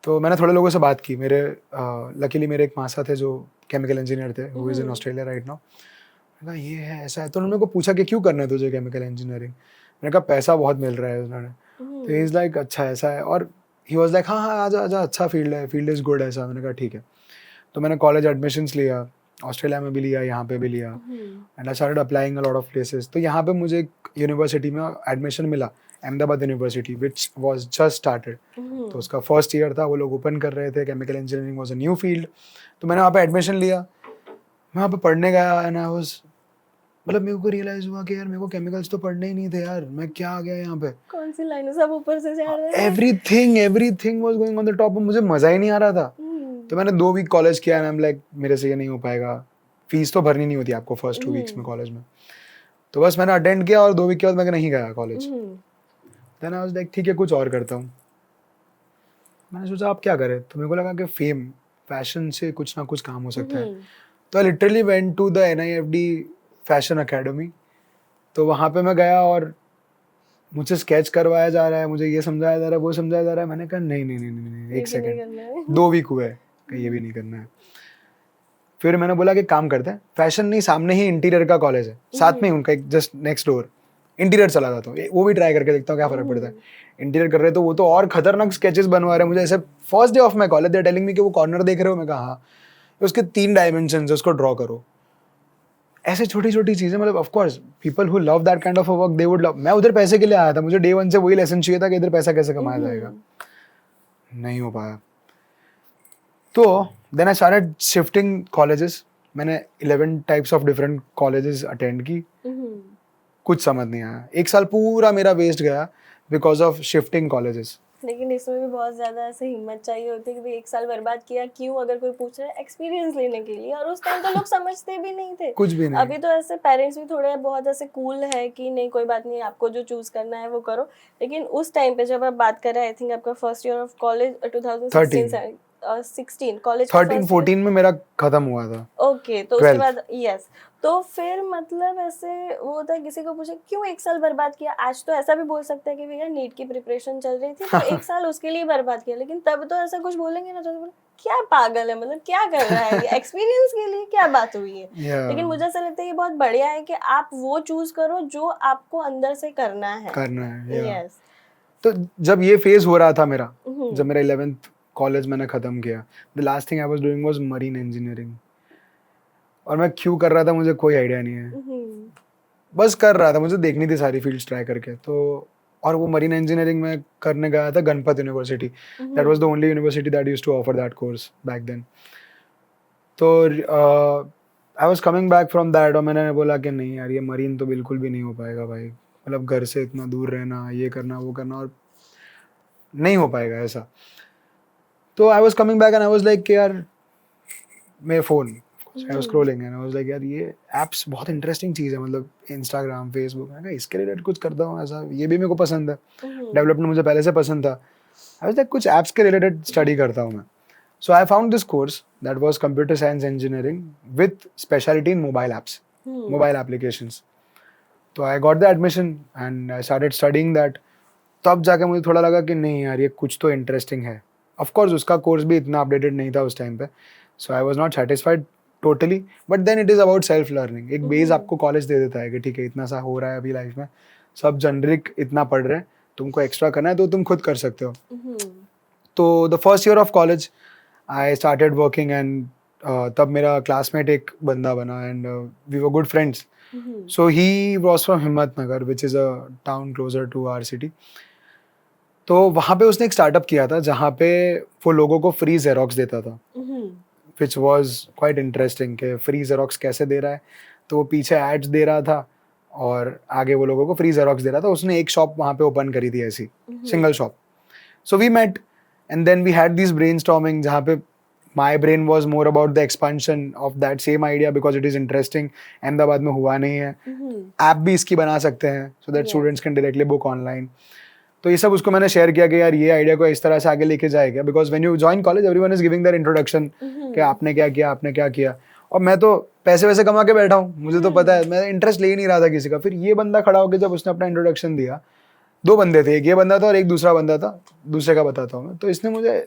तो मैंने थोड़े लोगों से बात की, मेरे लकीली मेरे एक मासा थे जो केमिकल इंजीनियर थे, who is in Australia right now. मैंने कहा ये है ऐसा है, तो उन्होंने मेरे को पूछा कि क्यों करना है तुझे केमिकल इंजीनियरिंग। मैंने कहा पैसा बहुत मिल रहा है उन्होंने। तो ही इज़ लाइक अच्छा ऐसा है, और ही वाज लाइक हाँ हाँ आजा आजा, अच्छा फील्ड है, फील्ड इज़ गुड ऐसा। मैंने कहा ठीक है। तो मैंने कॉलेज एडमिशन्स लिया, ऑस्ट्रेलिया में भी लिया, यहाँ पे भी लिया, and I started applying a lot of places. तो यहाँ पे मुझे एक यूनिवर्सिटी में एडमिशन मिला, Ahmedabad university, which was just started. तो उसका फर्स्ट ईयर था, वो लोग ओपन कर रहे थे, chemical engineering was a new field. तो मैंने वहाँ पे एडमिशन लिया, मैं वहाँ पे पढ़ने गया, एंड आई वाज मतलब मेरे को रियलाइज हुआ कि यार मेरे को केमिकल्स तो पढ़ने ही नहीं थे यार, मैं क्या आ गया यहाँ पे। कौन सी लाइनों सब ऊपर से जा रहे हैं। Everything was going on the top, मुझे मजा ही नहीं आ रहा था। तो मैंने 2 वीक कॉलेज किया, एंड आई एम लाइक मेरे से ये नहीं हो पाएगा, फीस तो भरनी नहीं होती आपको फर्स्ट 2 वीक्स में कॉलेज में। तो बस मैंने अटेंड किया और 2 वीक के बाद मैं नहीं गया college. Then I was like ठीक है कुछ और करता हूँ। मैंने सोचा आप क्या करें, तो मेरे को लगा कि फेम फैशन से कुछ ना कुछ काम हो सकता है। तो I literally went to the NIFD fashion academy. तो वहाँ पे मैं गया और मुझे स्केच करवाया जा रहा है, मुझे ये समझाया जा रहा है, वो समझाया जा रहा है। मैंने कहा नहीं नहीं नहीं नहीं, नहीं एक सेकंड, 2 वीक हुए कि ये भी नहीं करना है। फिर मैंने बोला कि काम करते हैं, फैशन नहीं, सामने ही इंटीरियर का कॉलेज है, साथ में ही उनका एक जस्ट नेक्स्ट डोर, इंटीरियर चला जाता हूँ, वो भी ट्राई करके देखता हूँ क्या फर्क पड़ता है। इंटीरियर कर रहे तो वो तो और खतरनाक स्केचेस बनवा रहे हैं मुझे, ऐसे first day of my college they telling me कि वो कॉर्नर देख रहे हो। मैं कहा हाँ, उसके 3 डायमेंशन है, उसको ड्रॉ करो। ऐसे छोटी छोटी चीजें, मतलब of course people who love that kind of work they would love. मैं उधर पैसे के लिए आया था, मुझे डे 1 से वही लेसन चाहिए था कि इधर पैसा कैसे कमाया जाएगा। नहीं हो पाया। तो then I started shifting colleges. मैंने 11 types of different colleges attend की। कुछ समझ नहीं आया, 1 साल पूरा मेरा वेस्ट गया बिकॉज ऑफ शिफ्टिंग कॉलेजेस। लेकिन इसमें भी बहुत ज्यादा ऐसे हिम्मत चाहिए होती है कि भाई 1 साल बर्बाद किया क्यों, अगर कोई पूछ रहा है एक्सपीरियंस लेने के लिए। और उस टाइम तो लोग समझते भी नहीं थे, कुछ भी नहीं। अभी तो ऐसे पेरेंट्स भी थोड़े बहुत ऐसे कूल है कि नहीं कोई बात नहीं, आपको जो चूज करना है वो करो। लेकिन उस टाइम पे जब आप बात कर रहे हैं, आई थिंक आपका first year of college 2016 college 13-14 में मेरा खत्म हुआ था। ओके, तो उसके बाद यस, तो फिर मतलब ऐसे वो होता है, किसी को पूछे क्यों 1 साल बर्बाद किया। आज तो ऐसा भी बोल सकते हैं कि भैया नीट की प्रिपरेशन चल रही थी तो 1 साल उसके लिए बर्बाद किया। लेकिन तब तो ऐसा कुछ बोलेंगे ना, तो क्या पागल है, मतलब क्या कर रहा है ये, एक्सपीरियंस के लिए क्या बात हुई है। लेकिन मुझे ऐसा लगता है ये बहुत बढ़िया है कि आप वो चूज करो जो आपको अंदर से करना है। यस। तो जब ये फेज हो रहा था मेरा, जब मेरा 11th कॉलेज मैंने खत्म किया, the last thing I was doing was marine engineering. और मैं क्यों कर रहा था मुझे कोई आइडिया नहीं है, बस कर रहा था, मुझे देखनी थी सारी फील्ड्स ट्राई करके। तो और वो मरीन इंजीनियरिंग में करने गया था Ganpat university. That was the only university that used to offer that course back then. तो I was coming back from that, और मैंने बोला कि नहीं यार ये मरीन तो बिल्कुल भी नहीं हो पाएगा भाई, मतलब घर से इतना दूर रहना, ये करना वो करना, और नहीं हो पाएगा ऐसा। तो I was coming back and I was like यार मेरे phone, I was scrolling and I was like यार ये एप्स बहुत इंटरेस्टिंग चीज़ है, मतलब इंस्टाग्राम फेसबुक, मैं इसके रिलेटेड कुछ करता हूँ ऐसा, ये भी मेरे को पसंद है, डेवलपमेंट मुझे पहले से पसंद था। आई वाज लाइक कुछ एप्स के रिलेटेड स्टडी करता हूँ मैं। So I found this course that was computer science engineering with speciality in mobile apps, mobile applications. तो I got the admission and I started studying that. तब जाके मुझे थोड़ा लगा कि नहीं यार ये कुछ तो इंटरेस्टिंग है। ऑफ कोर्स उसका कोर्स भी इतना अपडेटेड नहीं था उस टाइम पे, so I was not satisfied totally, but then it is about self learning. एक बेस आपको कॉलेज दे देता है कि ठीक है इतना सा हो रहा है अभी लाइफ में, सब जनरिक इतना पढ़ रहे हैं, तुमको एक्स्ट्रा करना है तो तुम खुद कर सकते हो। तो the first year of college I started working and तब मेरा क्लासमेट एक बंदा बना and we were good friends. So he was from Himmatnagar which is a town closer to our city. तो वहाँ पे उसने एक स्टार्टअप किया था जहाँ पे वो लोगों को फ्री जेरोक्स देता था, विच वॉज क्वाइट इंटरेस्टिंग कि फ्री जेरोक्स कैसे दे रहा है। तो वो पीछे एड्स दे रहा था और आगे वो लोगों को फ्री जेरोक्स दे रहा था। उसने एक शॉप वहाँ पे ओपन करी थी ऐसी, single shop. So we met and then we had this brainstorming जहाँ पे my brain was more about the expansion of that same idea because it is interesting, Ahmedabad में हुआ नहीं है, ऐप भी इसकी बना सकते हैं so that students can directly book online. तो ये सब उसको मैंने शेयर किया कि यार ये आइडिया को इस तरह से आगे लेके जाएगा, because when you join college everyone is giving their introduction कि आपने क्या किया, आपने क्या किया, और मैं तो पैसे वैसे कमा के बैठा हूँ, मुझे तो पता है, मैं इंटरेस्ट ले ही नहीं रहा था किसी का। फिर ये बंदा खड़ा होकर जब उसने अपना इंट्रोडक्शन दिया, 2 बंदे थे, एक ये बंदा था और एक दूसरा बंदा था, दूसरे का बताता हूँ मैं, तो इसने मुझे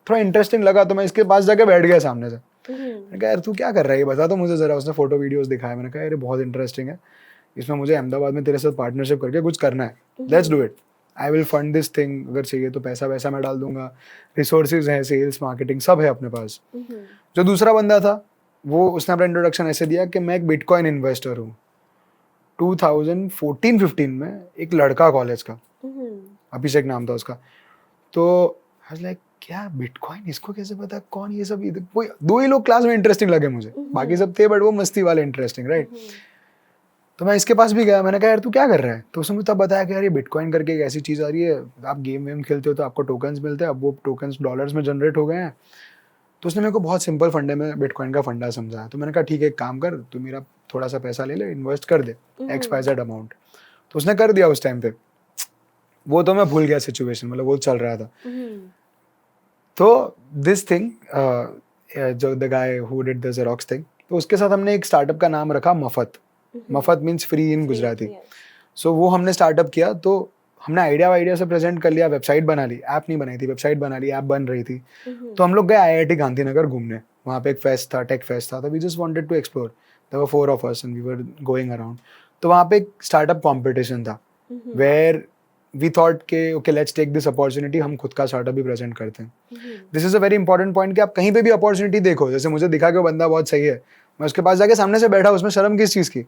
थोड़ा इंटरेस्टिंग लगा, तो मैं इसके पास जाके बैठ गया सामने से। मैंने कहा यार तू क्या कर रहा है, ये बता तो मुझे जरा। उसने फोटो वीडियोस दिखाया, मैंने कहा यार बहुत इंटरेस्टिंग है, इसमें मुझे अहमदाबाद में तेरे साथ पार्टनरशिप करके कुछ करना है, let's do it, I will fund this thing, अगर चाहिए तो पैसा वैसा मैं डाल दूंगा, रिसोर्सेज है, सेल्स मार्केटिंग सब है अपने पास। जो दूसरा बंदा था वो उसने अपना इंट्रोडक्शन ऐसे दिया कि मैं एक बिटकॉइन इन्वेस्टर हूँ। 2014-15 में एक लड़का कॉलेज का, अभिषेक नाम था उसका, तो आई वाज लाइक क्या बिटकॉइन, इसको कैसे पता, कौन ये सब, कोई 2 ही लोग क्लास में इंटरेस्टिंग लगे मुझे, बाकी सब थे बट वो मस्ती वाले इंटरेस्टिंग, राइट। तो मैं इसके पास भी गया, मैंने कहा यार तू क्या कर रहा है, तो उसने मुझे तब बताया कि यार ये बिटकॉइन करके एक ऐसी चीज़ आ रही है, आप गेम वेम खेलते हो तो आपको टोकन्स मिलते हैं, अब वो टोकन्स डॉलर्स में जनरेट हो गए हैं। तो उसने मेरे को बहुत सिंपल फंडे में बिटकॉइन का फंडा समझाया, तो मैंने कहा ठीक है एक काम कर, तू मेरा थोड़ा सा पैसा ले ले, इन्वेस्ट कर दे XYZ अमाउंट। तो उसने कर दिया उस टाइम पे, वो तो मैं भूल गया सिचुएशन, मतलब वो चल रहा था। तो दिस थिंग जो the guy who did the xerox thing, तो उसके साथ हमने एक स्टार्टअप का नाम रखा मफत। मफत मीन्स फ्री इन गुजराती। सो वो हमने स्टार्टअप किया, तो हमने आइडिया से प्रेजेंट कर लिया, वेबसाइट बना ली, ऐप नहीं बनाई थी, वेबसाइट बना ली, ऐप बन रही थी। तो हम लोग गए IIT गांधीनगर घूमने, वहाँ पे एक फेस्ट था, टेक फेस्ट था, तो we just wanted to explore, there were 4 of us and we were going around. तो वहाँ पे एक स्टार्टअप कॉम्पिटिशन था, वेयर वी थॉट के okay let's take this opportunity, हम खुद का स्टार्टअप भी प्रेजेंट करते हैं। This is a very important point कि आप कहीं पे भी अपॉर्चुनिटी देखो, जैसे मुझे दिखा कि वो बंदा बहुत सही है, मैं उसके पास जाके सामने से बैठा, उसमें शर्म किस चीज़ की।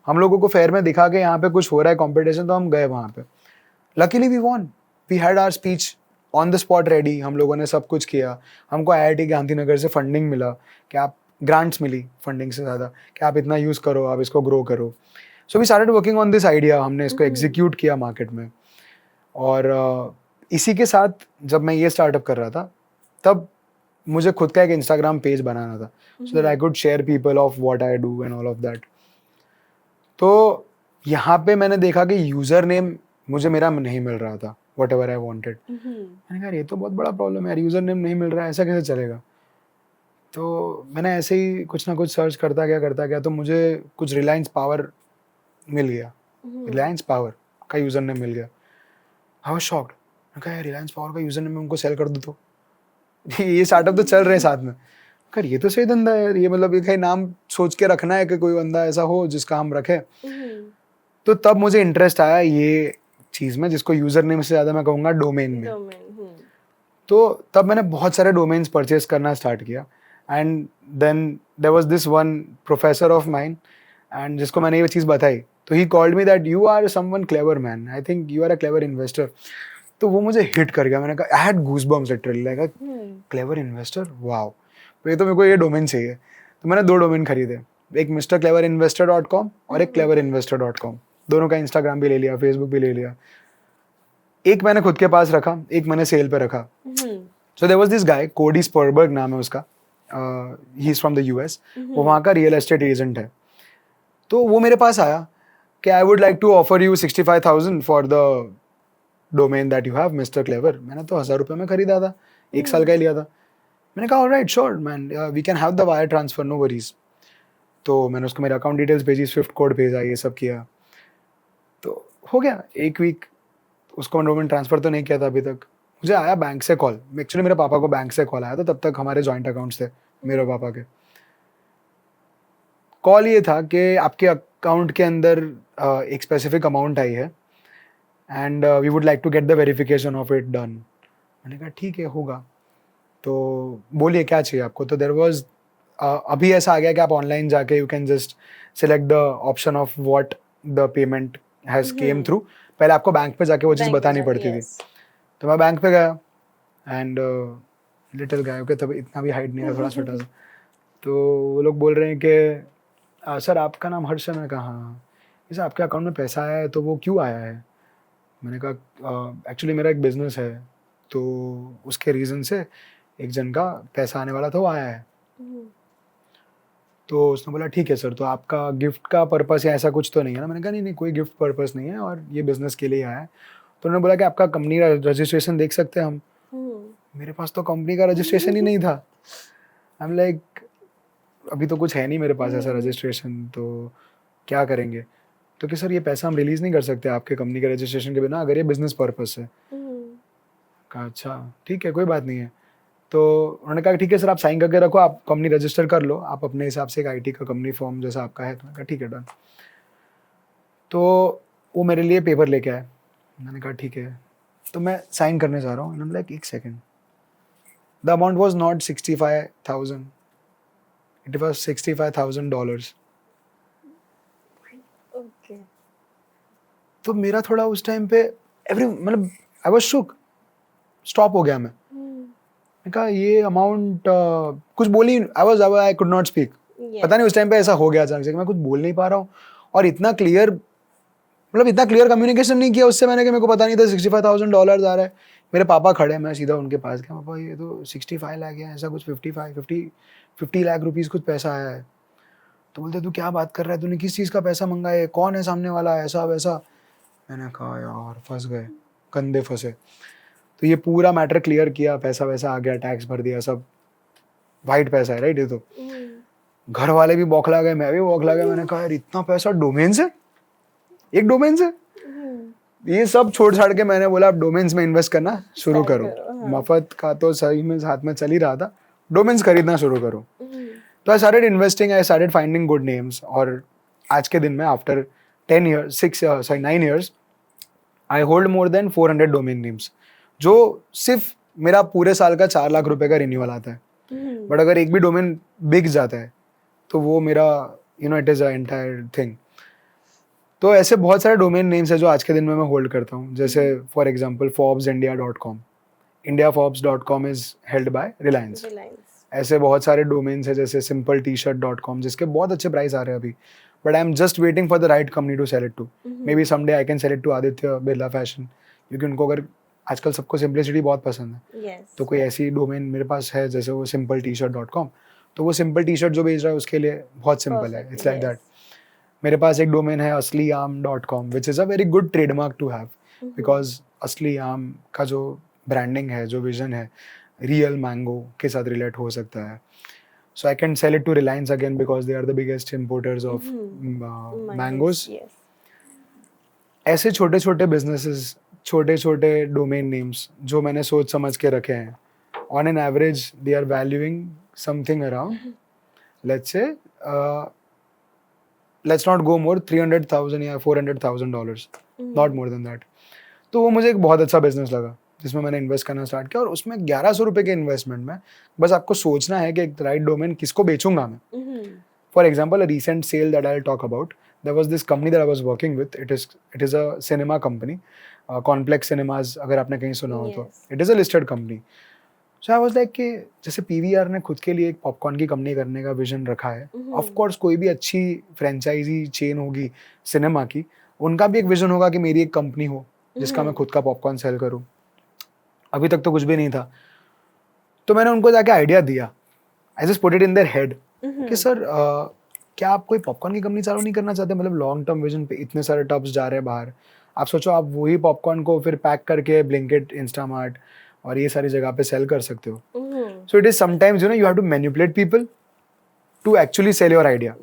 हम लोगों को फेयर में दिखा के यहाँ पे कुछ हो रहा है कॉम्पिटिशन, तो हम गए वहाँ पे। Luckily we won, we had our speech on the spot ready, हम लोगों ने सब कुछ किया। हमको IIT गांधीनगर से फंडिंग मिला, कि आप ग्रांट्स मिली फंडिंग से ज़्यादा, कि आप इतना यूज़ करो, आप इसको ग्रो करो। So we started working on this idea, हमने इसको एग्जीक्यूट किया मार्केट में। और इसी के साथ जब मैं ये स्टार्टअप कर रहा था, तब मुझे खुद का एक इंस्टाग्राम पेज बनाना था, so that I could share people of what I do and all of that. तो यहाँ पे मैंने देखा कि यूज़र नेम मुझे मेरा नहीं मिल रहा था, वट एवर आई वॉन्टेड। मैंने कहा ये तो बहुत बड़ा प्रॉब्लम है यार, यूज़र नेम नहीं मिल रहा है, ऐसा कैसे चलेगा। तो मैंने ऐसे ही कुछ ना कुछ सर्च करता गया, तो मुझे कुछ रिलायंस पावर मिल गया, रिलायंस पावर का यूज़र नेम मिल गया। आई वाज शॉक्ड, मैंने कहा यार रिलायंस पावर का यूज़र नेम मैं उनको सेल कर दूँ तो ये स्टार्टअप तो चल रहे हैं साथ में, कर ये तो सही धंधा है यार, ये मतलब ये कहीं नाम सोच के रखना है कि कोई बंदा ऐसा हो जिसका हम रखें। तो तब मुझे इंटरेस्ट आया ये चीज़ में, जिसको यूज़र नेम से ज़्यादा मैं कहूँगा डोमेन में। तो तब मैंने बहुत सारे डोमेन्स परचेज करना स्टार्ट किया, and then there was this one professor of mine, and जिसको मैंने ये चीज़ बताई, तो he called me that you are someone clever man, I think you are a clever investor. तो वो मुझे हिट कर गया, मैंने कहा I had goosebumps literally, like clever investor, wow, तो ये तो मेरे को ये डोमेन चाहिए। तो मैंने 2 डोमेन खरीदे, एक mrcleverinvestor.com और एक cleverinvestor.com, दोनों का इंस्टाग्राम भी ले लिया, फेसबुक भी ले लिया। एक मैंने खुद के पास रखा, एक मैंने सेल पे रखा। So there was this guy, Cody Sperberg नाम है उसका, he is from the US, वो वहाँ का रियल एस्टेट एजेंट है। तो वो मेरे पास आया कि I would like to offer you 65,000 for the domain that you have mister clever. मैंने तो 1000 रुपये में खरीदा था, 1 साल का ही लिया था। मैंने कहा alright sure man, we can have the wire transfer, no worries. तो मैंने उसको मेरे अकाउंट डिटेल्स भेजी, स्विफ्ट कोड भेजा, ये सब किया, तो हो गया 1 वीक। उसको डोमेन ट्रांसफर तो नहीं किया था अभी तक। मुझे आया बैंक से कॉल, एक्चुअली मेरे पापा को बैंक से कॉल आया था, तब तक हमारे जॉइंट अकाउंट्स थे मेरे पापा के। कॉल ये था कि आपके अकाउंट के अंदर एक स्पेसिफिक अमाउंट आई है and we would like to get the verification of it done. मैंने कहा ठीक है होगा, तो बोलिए क्या चाहिए आपको। तो देयर वाज अभी ऐसा आ गया कि आप ऑनलाइन जाके you can just select the option of what the payment has came through. पहले आपको बैंक पे जाके वो चीज़ बतानी पड़ती थी। तो मैं बैंक पे गया एंड लिटिल गाय, ओके तब इतना भी हाइट नहीं है, थोड़ा छोटा सा। तो वो लोग बोल रहे हैं कि सर आपका नाम हर्ष है। मैंने कहा हाँ। जैसे आपके अकाउंट में पैसा आया है तो वो क्यों आया है। मैंने कहा एक्चुअली मेरा एक बिज़नेस है तो उसके रीज़न से एक जन का पैसा आने वाला था वो आया है। हम्म, तो उसने बोला ठीक है सर, तो आपका गिफ्ट का पर्पस या ऐसा कुछ तो नहीं है ना? मैंने कहा नहीं नहीं, कोई गिफ्ट पर्पस नहीं है और ये बिजनेस के लिए आया है। तो उन्होंने बोला कि आपका कंपनी का रजिस्ट्रेशन देख सकते हैं हम? मेरे पास तो कंपनी का रजिस्ट्रेशन ही नहीं था। आई एम लाइक, अभी तो कुछ है नहीं मेरे पास ऐसा रजिस्ट्रेशन, तो क्या करेंगे? तो कि सर ये पैसा हम रिलीज नहीं कर सकते आपके कंपनी के रजिस्ट्रेशन के बिना, अगर ये बिजनेस पर्पस है। कहा अच्छा ठीक है, कोई बात नहीं है। तो उन्होंने कहा ठीक है सर, आप साइन करके रखो, आप कंपनी रजिस्टर कर लो, आप अपने हिसाब से एक आईटी का कंपनी फॉर्म जैसा आपका है। तो मैंने कहा ठीक है डन। तो वो मेरे लिए पेपर लेके आए, मैंने कहा ठीक है। तो मैं साइन करने जा रहा हूँ, उन्होंने लाइक एक second, the amount was not 65,000, it was $65,000। Okay. तो मेरा थोड़ा उस टाइम पे मतलब आई वॉज शुक, स्टॉप हो गया मैं। मैंने कहा ये अमाउंट कुछ बोली, आई कुड नॉट स्पीक। पता नहीं उस टाइम पे ऐसा हो गया अचानक से कि मैं कुछ बोल नहीं पा रहा हूँ, और इतना क्लियर, मतलब इतना क्लियर कम्युनिकेशन नहीं किया उससे मैंने कि मेरे को पता नहीं था $65,000 आ रहा है। मेरे पापा खड़े हैं, मैं सीधा उनके पास गया, पापा ये तो 65 लाख है, ऐसा कुछ 50 लाख रुपीज़ कुछ पैसा आया है। तो बोलते तू क्या बात कर रहा है, तूने किस चीज़ का पैसा मंगा है, कौन है सामने वाला, ऐसा वैसा। मैंने कहा यार फंस गए, कंधे फंसे। तो ये पूरा मैटर क्लियर किया, पैसा वैसा आ गया, टैक्स भर दिया, सब वाइट पैसा है राइट ये तो। घर वाले भी बौखला गए, मैं भी बौखला गया। मैंने कहा यार इतना पैसा डोमेन से, एक डोमेन से। ये सब छोड़ छाड़ के मैंने बोला अब डोमेन्स में इन्वेस्ट करना शुरू करो। मफत का तो सही में हाथ में चल ही रहा था, डोमेन्स खरीदना शुरू करो। तो I started investing, I started finding good names, और आज के दिन में after 9 years I hold more than 400 domain names, जो सिर्फ मेरा पूरे साल का 4 लाख रुपए का रिन्यूअल आता है। बट अगर एक भी डोमेन बिक जाता है तो वो मेरा it is a entire thing. तो ऐसे बहुत सारे डोमेन नेम्स है जो आज के दिन में मैं होल्ड करता हूँ, जैसे for example forbesindia.com, indiaforbes.com is held by Reliance. ऐसे बहुत सारे डोमेन्स है जैसे simpletshrt.com, जिसके बहुत अच्छे प्राइस आ रहे हैं अभी, but I am just waiting for the right company to sell it to. Maybe someday I can sell it to Aditya Birla fashion, क्योंकि उनको अगर आजकल सबको सिंपलिसिटी बहुत पसंद है। तो कोई ऐसी डोमेन मेरे पास है जैसे वो simpletshrt.com, तो वो सिंपल टी शर्ट जो बेच रहा है उसके लिए बहुत सिंपल है, इट्स लाइक दैट। मेरे पास एक डोमेन है asliam.com, which is a very good trademark to have, because असली आम का जो ब्रांडिंग है, जो विजन है, रियल मैंगो के साथ रिलेट हो सकता है। So I can sell it to Reliance again because they are the biggest importers of mangoes. ऐसे छोटे छोटे बिजनेसेस, छोटे छोटे डोमेन नेम्स जो मैंने सोच समझ के रखे हैं, on an average they are valuing something around, let's say let's not go more 300,000 या $400,000, not more than that। तो वो मुझे एक बहुत अच्छा बिजनेस लगा जिसमें मैंने इन्वेस्ट करना स्टार्ट किया, और उसमें 1100 रुपए के इन्वेस्टमेंट में बस आपको सोचना है कि एक राइट डोमेन किसको बेचूंगा मैं। For example, a recent sale that I will talk about, there was this company that I was working with, it is a cinema company, complex cinemas, अगर आपने कहीं सुना हो तो it is a listed company. So I was like कि जैसे PVR ने खुद के लिए एक पॉपकॉर्न की कंपनी करने का विजन रखा है, ऑफ कोर्स कोई भी अच्छी फ्रेंचाइजी चेन होगी सिनेमा की, उनका भी एक विजन होगा कि मेरी एक कंपनी हो जिसका मैं खुद का पॉपकॉर्न सेल करूं। अभी तक तो कुछ भी नहीं था, तो मैंने उनको जाके आइडिया दिया, I just put it in their head कि सर क्या आप कोई पॉपकॉर्न की कंपनी चालू नहीं करना चाहते? मतलब लॉन्ग टर्म विजन पे इतने सारे टब्स जा रहे हैं बाहर, आप सोचो आप वही पॉपकॉर्न को फिर पैक करके ब्लिंकिट, इंस्टामार्ट और ये सारी जगह पे सेल कर सकते हो। So it is sometimes you have to manipulate people to actually sell your idea,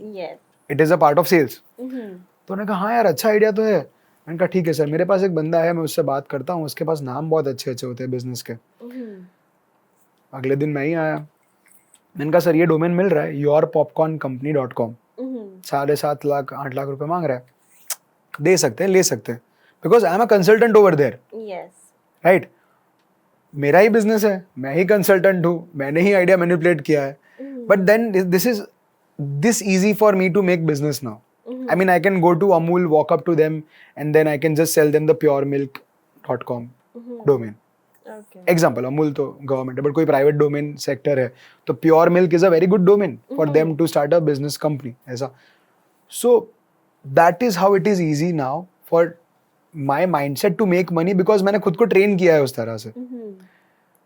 it is a part of sales. तो उन्होंने कहा हाँ यार अच्छा आइडिया तो है। मैंने कहा ठीक है सर, मेरे पास एक बंदा है, मैं उससे बात करता हूँ, उसके पास नाम बहुत अच्छे अच्छे होते हैं बिजनेस के। अगले दिन मैं ही आया, मैंने कहा सर ये डोमेन मिल रहा है yourpopcorncompany.com, 7.5 लाख 8 लाख रुपए मांग रहा है, दे सकते हैं, ले सकते हैं, because I am a consultant over there, right. मेरा ही बिजनेस है, मैं ही कंसल्टेंट हूँ, मैंने ही आइडिया मैनिपुलेट किया है, but then this is this easy for me to make business now. I mean, I can go to Amul, walk up to them, and then I can just sell them the puremilk.com domain. Okay. Example, Amul तो government है, but कोई private domain sector है, तो Pure Milk is a very good domain for them to start a business company, ऐसा. So that is how it is easy now for my mindset to make money because मैंने खुद को train किया है उस तरह से.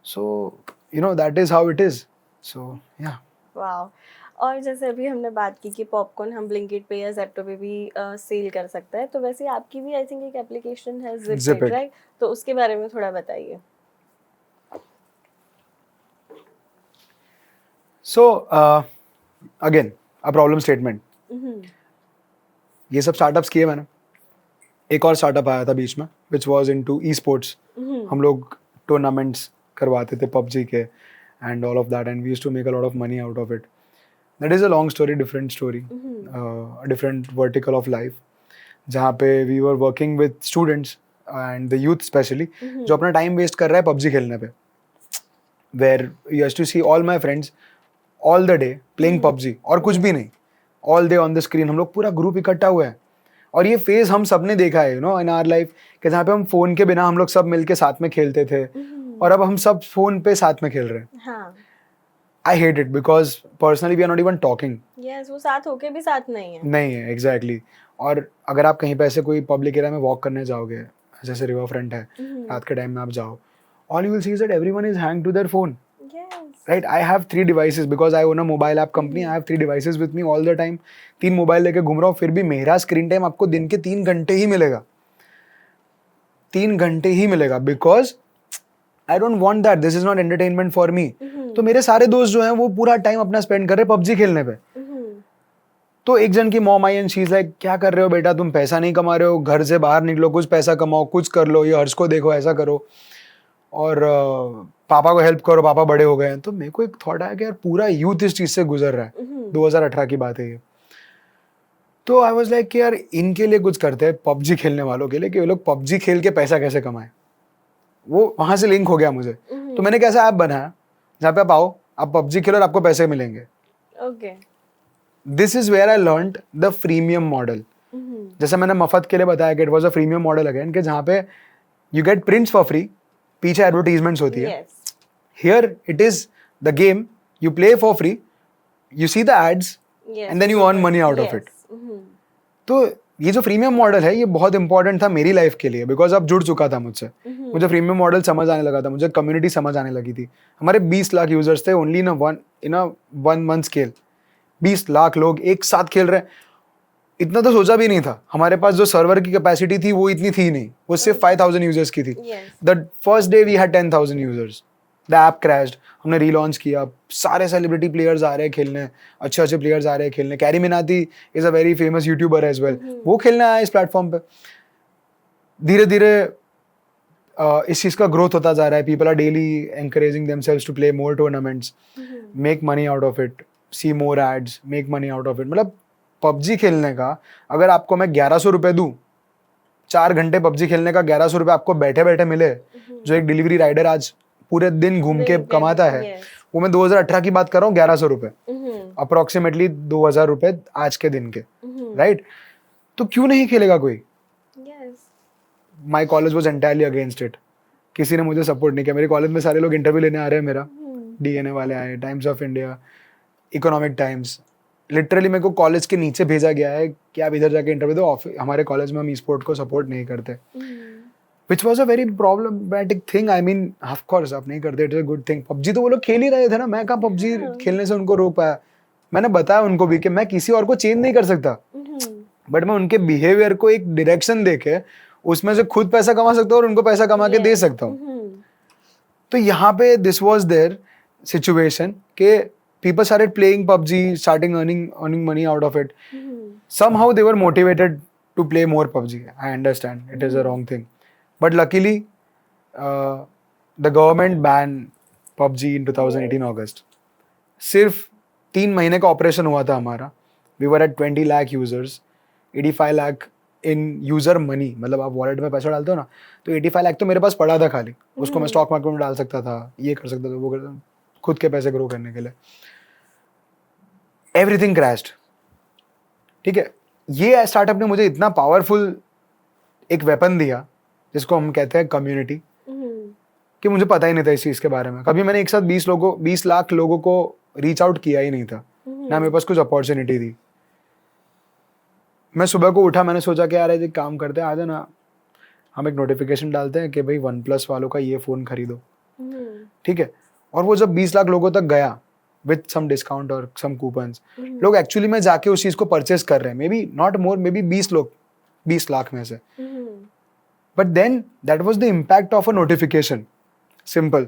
So you know, that is how it is. So yeah. Wow. और जैसे अभी हमने बात की कि पॉपकॉर्न हम ब्लिंकिट पे या ज़ेप्टो पे भी सेल कर सकते हैं, तो वैसे आपकी भी आई थिंक एक एप्लीकेशन है zip it, Zip It. Right? तो उसके बारे में थोड़ा बताइए। So again a problem statement. ये सब स्टार्टअप्स किए मैंने। एक और स्टार्टअप आया था बीच में which was into esports. हम लोग टूर्नामेंट्स करवाते थे पबजी के and all of that, and we used to make a lot of money out of it. That is a long story, different story, different vertical of life, जहाँ पे we were working with students and the youth specially, जो अपना time waste कर रहा है PUBG खेलने पे। Where you have to see all my friends all the day playing PUBG, और कुछ भी नहीं, all day on the screen. हम लोग पूरा ग्रुप इकट्ठा हुआ है, और ये फेज हम सब ने देखा है, you know, in our life, कि जहाँ पे हम फोन के बिना हम लोग सब मिलके साथ में खेलते थे, और अब हम सब फोन पे साथ में खेल रहे हैं। हाँ। I hate it because personally we are not even talking. Yes, वो साथ होके भी साथ नहीं है। नहीं है, एग्जैक्टली। और अगर आप कहीं पे ऐसे कोई पब्लिक एरिया में वॉक करने जाओगे, जैसे रिवर फ्रंट है, रात के टाइम में आप जाओ, all you will see is that everyone is hang to their phone, right? I have 3 devices because I own a mobile app company. I have 3 devices with me all the time. 3 mobile लेके घूम रहा हूँ, फिर भी मेरा screen time आपको दिन के 3 घंटे ही मिलेगा, 3 घंटे ही मिलेगा, because I don't want that, this is not entertainment for me. तो मेरे सारे दोस्त जो हैं वो पूरा टाइम अपना स्पेंड कर रहे हैं पबजी खेलने पे। तो एक जन की mom I and she is like, क्या कर रहे हो बेटा, तुम पैसा नहीं कमा रहे हो, घर से बाहर निकलो, कुछ पैसा कमाओ, कुछ कर लो, ये हर्ष को देखो, ऐसा करो, और पापा को हेल्प करो, पापा बड़े हो गए हैं। तो मेरे को एक थॉट आया कि यार पूरा यूथ इस चीज से गुजर रहा है, 2018 की बात है ये। तो आई वाज लाइक कि यार इनके लिए कुछ करते हैं, पबजी खेलने वालों के लिए, कि वो लोग पबजी खेल के पैसा कैसे कमाए। वो वहां से लिंक हो गया मुझे। तो मैंने कैसा ऐप बनाया जहाँ पे आप आओ, आप पबजी खेलो और आपको पैसे मिलेंगे। Okay. This is where I learned the freemium model. जैसे मैंने मफत के लिए बताया कि it was a freemium model again, कि जहाँ पे you get prints for free, पीछे एडवर्टीजमेंट्स होती है। Here it is the game, you play for free, you see the ads and then you earn money out of it. तो ये जो freemium model है ये बहुत इंपॉर्टेंट था मेरी लाइफ के लिए, बिकॉज अब जुड़ चुका था मुझसे, मुझे फ्रीमियम मॉडल समझ आने लगा था, मुझे कम्युनिटी समझ आने लगी थी। हमारे 20 लाख यूजर्स थे only in a 1 month scale. 20 lakh लोग एक साथ खेल रहे हैं, इतना तो सोचा भी नहीं था। हमारे पास जो सर्वर की कैपेसिटी थी वो इतनी थी नहीं, वो सिर्फ 5000 यूजर्स की थी। The first day we had 10,000 users, the app crashed, हमने रीलॉन्च किया, सारे सेलिब्रिटी प्लेयर्स आ रहे हैं खेलने, अच्छे अच्छे प्लेयर्स आ रहे हैं खेलने। Carry Minati is a very famous YouTuber as well, वो खेलने आया इस प्लेटफॉर्म पे। धीरे धीरे इस चीज़ का ग्रोथ होता जा रहा है, people are daily encouraging themselves to play more tournaments, make money out of it, see more ads, make money out of it. मतलब पबजी खेलने का अगर आपको मैं 1100 रुपये दूं, 4 घंटे पबजी खेलने का 1100 रुपये आपको बैठे बैठे मिले, जो एक डिलीवरी राइडर आज पूरे दिन घूम के कमाता है, वो मैं 2018 की बात कर रहा हूँ, 1100 रुपये, अप्रोक्सीमेटली 2000 रुपये आज के दिन के, राइट? तो क्यों नहीं खेलेगा कोई? My college was entirely against it, किसी ने मुझे सपोर्ट नहीं किया। मेरे कॉलेज में सारे लोग इंटरव्यू लेने आ रहे हैं मेरा, DNA वाले आए, times of India, economic times, literally मेरे को कॉलेज के नीचे भेजा गया है कि आप इधर जाके इंटरव्यू दो, हमारे कॉलेज में हम ई स्पोर्ट को सपोर्ट नहीं करते, which was a very problematic thing. I mean of course आप नहीं करते, it is a good thing. PUBG तो वो लोग खेल ही रहे थे ना, मैं कहाँ पबजी खेलने से उनको रोक पाया। मैंने बताया उनको भी कि मैं किसी और को चेंज नहीं कर सकता, बट मैं उनके बिहेवियर को एक डायरेक्शन देके उसमें से खुद पैसा कमा सकता हूँ और उनको पैसा कमा के दे सकता हूँ। तो यहाँ पे दिस वॉज देयर सिचुएशन के people started playing PUBG, starting earning money out of it. Somehow they were motivated to play more PUBG. I understand it is a wrong thing, but luckily the government banned PUBG in 2018 August. सिर्फ 3 महीने का operation हुआ था हमारा। We were at 20 lakh users, 85 lakh in user money, मतलब आप wallet में पैसा डालते हो ना, तो 85 लाख तो मेरे पास पड़ा था खाली, उसको मैं स्टॉक मार्केट में डाल सकता था, ये कर सकता था, वो कर सकता था, खुद के पैसे ग्रो करने के लिए। एवरीथिंग क्रैश्ड, ठीक है। ये स्टार्टअप ने मुझे इतना पावरफुल एक वेपन दिया, जिसको हम कहते हैं कम्युनिटी, कि मुझे पता ही नहीं था इस चीज़ के बारे में। कभी मैंने एक साथ 20 लाख लोगों को रीच आउट किया ही नहीं था, ना मेरे पास कुछ अपॉर्चुनिटी थी। मैं सुबह को उठा, मैंने सोचा कि यार एक काम करते हैं, आ जाना हम एक नोटिफिकेशन डालते हैं कि भाई OnePlus वालों का ये फ़ोन खरीदो, ठीक है। और वो जब 20 लाख लोगों तक गया विथ सम डिस्काउंट और सम कूपन्स, लोग एक्चुअली में जाके उस चीज को परचेस कर रहे हैं, maybe not more, maybe 20 lakh में से. But then that was the impact of a notification. Simple.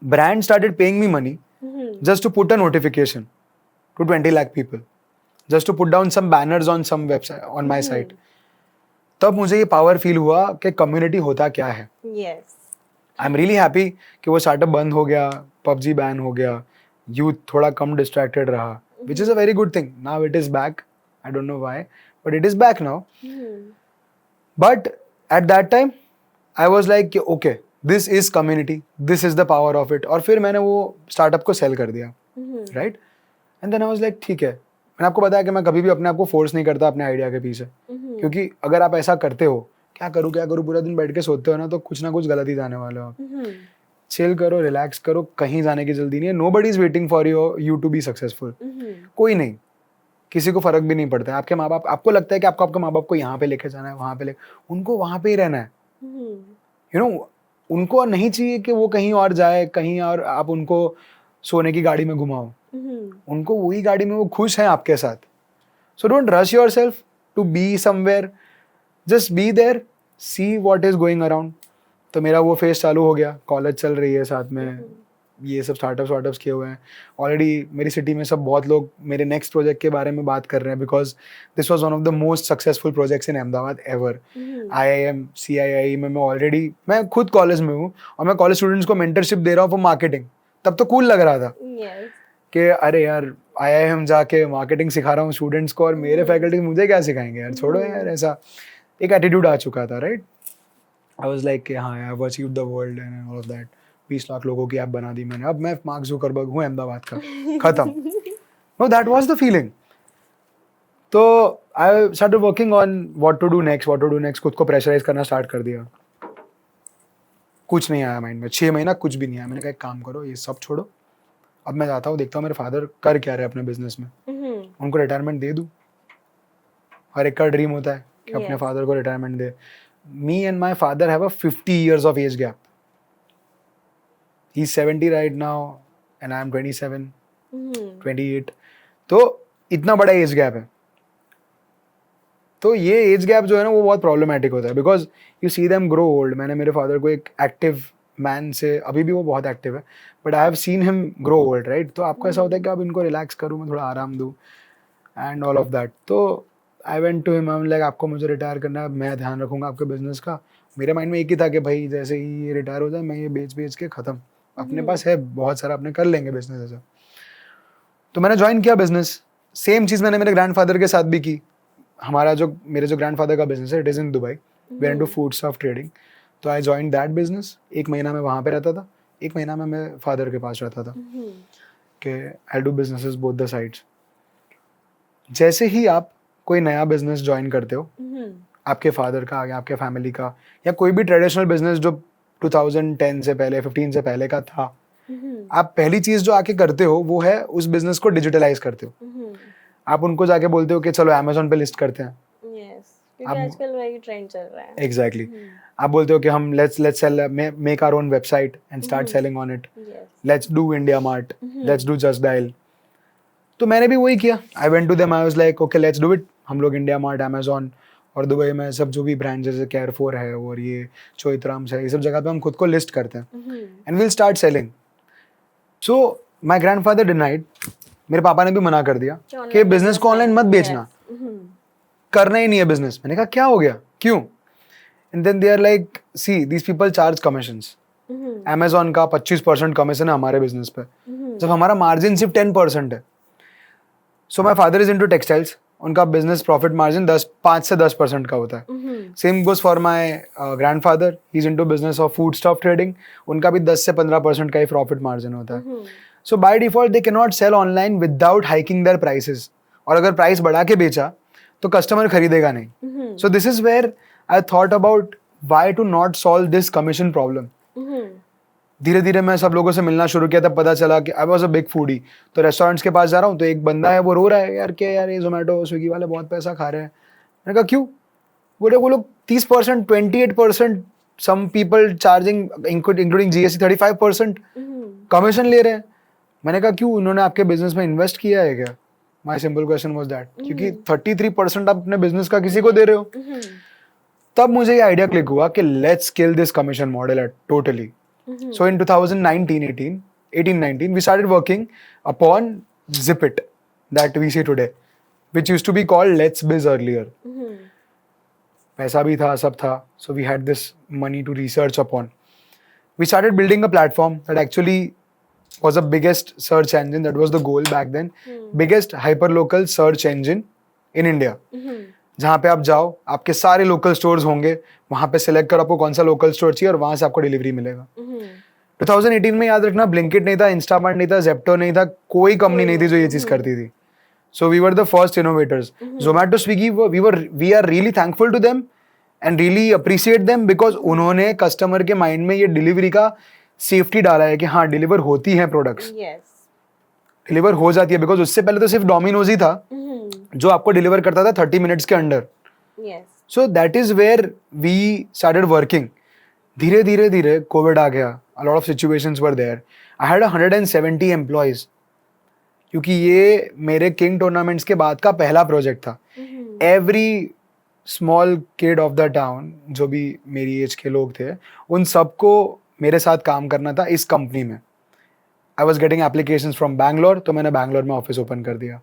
Brand started paying me money just to put a notification to 20 lakh people, just to put down some banners on some website on my site. तब मुझे ये power feel हुआ कि community होता क्या है. Yes. I am really happy कि वो स्टार्टअप बंद हो गया, पबजी बैन हो गया, यूथ थोड़ा कम डिस्ट्रैक्टेड रहा, which is a very good thing. Now it is back. I don't know why, but it is back now. But at that time I was like कि okay, this is community, this is the power of it. और फिर मैंने वो startup को sell कर दिया, right. And then I was like ठीक है. मैंने आपको बताया कि मैं कभी भी अपने आप को फोर्स नहीं करता अपने आइडिया के पीछे, क्योंकि अगर आप ऐसा करते हो, क्या करूँ पूरा दिन बैठ के सोते हो ना, तो कुछ ना कुछ गलत ही जाने वाले हो आप. चिल करो, रिलैक्स करो, कहीं जाने की जल्दी नहीं है. Nobody is waiting for you to be successful. कोई नहीं, किसी को फर्क भी नहीं पड़ता है. आपके माँ बाप, आपको लगता है कि आपको आपके माँ बाप को यहाँ पे लेके जाना है, वहाँ पे उनको वहाँ पे ही रहना है. यू नो, उनको नहीं चाहिए कि वो कहीं और जाए, कहीं और आप उनको सोने की गाड़ी में घुमाओ. उनको वही गाड़ी में वो खुश हैं आपके साथ. So don't rush yourself to be somewhere, just be there, see what is going around. तो मेरा वो फेज चालू हो गया, कॉलेज चल रही है साथ में, ये सब स्टार्टअप्स किए हुए हैं. ऑलरेडी मेरी सिटी में सब बहुत लोग मेरे नेक्स्ट प्रोजेक्ट के बारे में बात कर रहे हैं, because this was one of the most successful projects in Ahmedabad ever. IIM CII में मैं खुद कॉलेज में हूँ और मैं कॉलेज स्टूडेंट्स को मेंटरशिप दे रहा हूँ फॉर मार्केटिंग. तब तो कूल लग रहा था कि अरे यार IIM जाके मार्केटिंग सिखा रहा हूँ स्टूडेंट्स को, और मेरे फैकल्टी मुझे क्या सिखाएंगे यार, छोड़ो यार. ऐसा एक एटीट्यूड आ चुका था, राइट. आई वाज लाइक हाँ, I have achieved the world and all of that. 20 lakh लोगों की ऐप बना दी मैंने, अब मैं मार्क जुकरबर्ग हूँ अहमदाबाद का, खत्म. No, that was the feeling. तो I started working on what to do next. खुद को प्रेशराइज करना स्टार्ट कर दिया. कुछ नहीं आया माइंड में, 6 महीना कुछ भी नहीं आया. मैंने कहा एक काम करो, ये सब छोड़ो, अब मैं जाता हूँ, देखता हूँ मेरे फादर कर क्या रहे अपने बिजनेस में, उनको रिटायरमेंट दे दूँ. हर एक का ड्रीम होता है कि अपने फादर को retirement they. Me and my father have a 50 years of age gap. He's 70 right now and I am 27, 28. तो इतना बड़ा एज गैप है. तो ये एज गैप जो है ना, वो बहुत प्रॉब्लमेटिक होता है, because you see them grow old. मैंने मेरे फादर को एक एक्टिव मैन से, अभी भी वो बहुत एक्टिव है, but I have seen him grow old, right. तो आपको ऐसा होता है कि अब इनको रिलैक्स करूँ, मैं थोड़ा आराम दूँ एंड ऑल ऑफ दैट. तो I went to him, I am like आपको मुझे रिटायर करना है, मैं ध्यान रखूँगा आपके बिजनेस का. मेरे माइंड में एक ही था कि भाई जैसे ही ये रिटायर हो जाए, मैं ये बेच के ख़त्म. अपने पास है बहुत सारा, अपने कर लेंगे बिजनेस ऐसा. तो मैंने ज्वाइन किया बिजनेस. सेम चीज़ मैंने मेरे ग्रैंडफादर के साथ भी की. मेरे जो ग्रैंडफादर का बिजनेस है, it is in Dubai. We are into food stuff trading. तो आई जॉइन दैट बिजनेस. 1 महीना मैं वहाँ पे रहता था, 1 महीना में मैं फादर के पास रहता था कि I do businesses both the sides. जैसे ही आप कोई नया बिजनेस ज्वाइन करते हो, आपके फादर का या आपके फैमिली का, या कोई भी ट्रेडिशनल बिजनेस जो 2010 से पहले, 15 से पहले का था, आप पहली चीज जो आके करते हो वो है उस बिजनेस को डिजिटलाइज करते हो. आप उनको जाके बोलते हो कि चलो अमेज़न पे लिस्ट करते हैं. क्योंकि आजकल वही ट्रेंड चल रहा है. एग्जैक्टली. आप बोलते हो कि हम let's sell, make our own website and start selling on it. Let's do India Mart, let's do Just Dial. तो मैंने भी वही किया. I went to them, I was like okay let's do it. हम लोग इंडिया मार्ट, अमेज़न और दुबई में सब जो भी ब्रांड जैसे कैरफोर है और ये चोइत्राम्स है, ये सब जगह पे हम खुद को लिस्ट करते हैं and will start selling. So my grandfather denied. मेरे पापा ने भी मना कर दिया कि बिजनेस को ऑनलाइन मत बेचना, करना ही नहीं है बिजनेस. मैंने कहा क्या हो गया, क्यों? And then they are like see these people charge commissions. Amazon का 25% कमीशन है हमारे बिजनेस पे, जब हमारा मार्जिन सिर्फ 10% है. So my father is into textiles. उनका बिजनेस प्रॉफिट मार्जिन 5 से 10% का होता है. Same goes for my grandfather. He is into business of food stuff trading. उनका भी 10 से 15% का ही प्रॉफिट मार्जिन होता है. So by default they can not sell online without hiking their prices. और अगर प्राइस बढ़ा के बेचा तो कस्टमर खरीदेगा नहीं. So this is where I thought about why to not solve this commission problem. धीरे धीरे मैं सब लोगों से मिलना शुरू किया. तब पता चला कि I was a big foodie. तो रेस्टोरेंट्स के पास जा रहा हूँ तो एक बंदा है, वो रो रहा है, यार क्या यार ये जोमेटो स्विगी वाले बहुत पैसा खा रहे हैं. मैंने कहा क्यों? बोले वो लोग 30%, 28% some people charging including GST 35% commission ले रहे हैं. मैंने कहा क्यों, उन्होंने आपके बिजनेस में इन्वेस्ट किया है क्या? My simple question was that, क्योंकि 33% आप अपने बिजनेस का किसी को दे रहे हो. तब मुझे ये आइडिया क्लिक हुआ कि let's scale this commission model at totally. So in 2019 we started working upon Zipit that we see today, which used to be called Let's Biz earlier. पैसा भी था, सब था. So we had this money to research upon. We started building a platform that actually was the biggest search engine. That was the goal back then. Biggest hyperlocal search engine in India. जहाँ पे आप जाओ, आपके सारे local stores होंगे, वहाँ पे select करो आपको कौन सा लोकल स्टोर चाहिए और वहाँ से आपको डिलीवरी मिलेगा. 2018 में याद रखना, ब्लिंकिट नहीं था, इंस्टामार्ट नहीं था, जेप्टो नहीं था, कोई कंपनी नहीं थी जो ये चीज करती थी. So we were the first innovators. Zomato, Swiggy, we are really thankful to them and really appreciate them because उन्होंने कस्टमर के माइंड में ये डिलीवरी का सेफ्टी डाला है कि हाँ डिलीवर होती हैं प्रोडक्ट्स, डिलीवर हो जाती है. बिकॉज उससे पहले तो सिर्फ डोमिनोज ही था जो आपको डिलीवर करता था 30 मिनट्स के under. So that is where we started working. धीरे धीरे धीरे कोविड आ गया. A lot of situations were there. I had 170 employees. क्योंकि ये मेरे किंग टूर्नामेंट्स के बाद का पहला प्रोजेक्ट था. Every small kid of the town, जो भी मेरी एज के लोग थे, उन सबको मेरे साथ काम करना था इस कंपनी में. I was getting applications from Bangalore, तो मैंने बैंगलोर में ऑफिस ओपन कर दिया.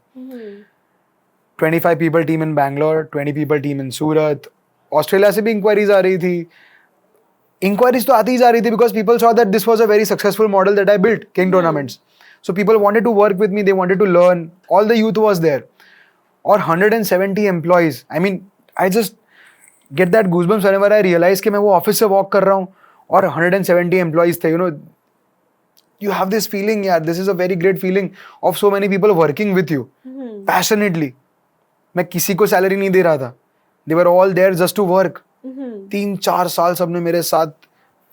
25 पीपल टीम इन बैंगलोर, 20 पीपल टीम इन सूरत. ऑस्ट्रेलिया से भी इंक्वायरीज आ रही थी. इंक्वायरीज तो आती ही जा रही थी because people saw that this was a very successful model that I built, king tournaments. So people wanted to work with me, they wanted to learn, all the youth was there. और 170 employees, I mean, I just get that goosebumps whenever I realize कि मैं वो office से walk कर रहा हूँ और 170 employees थे. You know, you have this feeling, यार, this is a very great feeling of so many people working with you, passionately. मैं किसी को सैलरी नहीं दे रहा था. They were all there just to work. 3-4 साल सबने मेरे साथ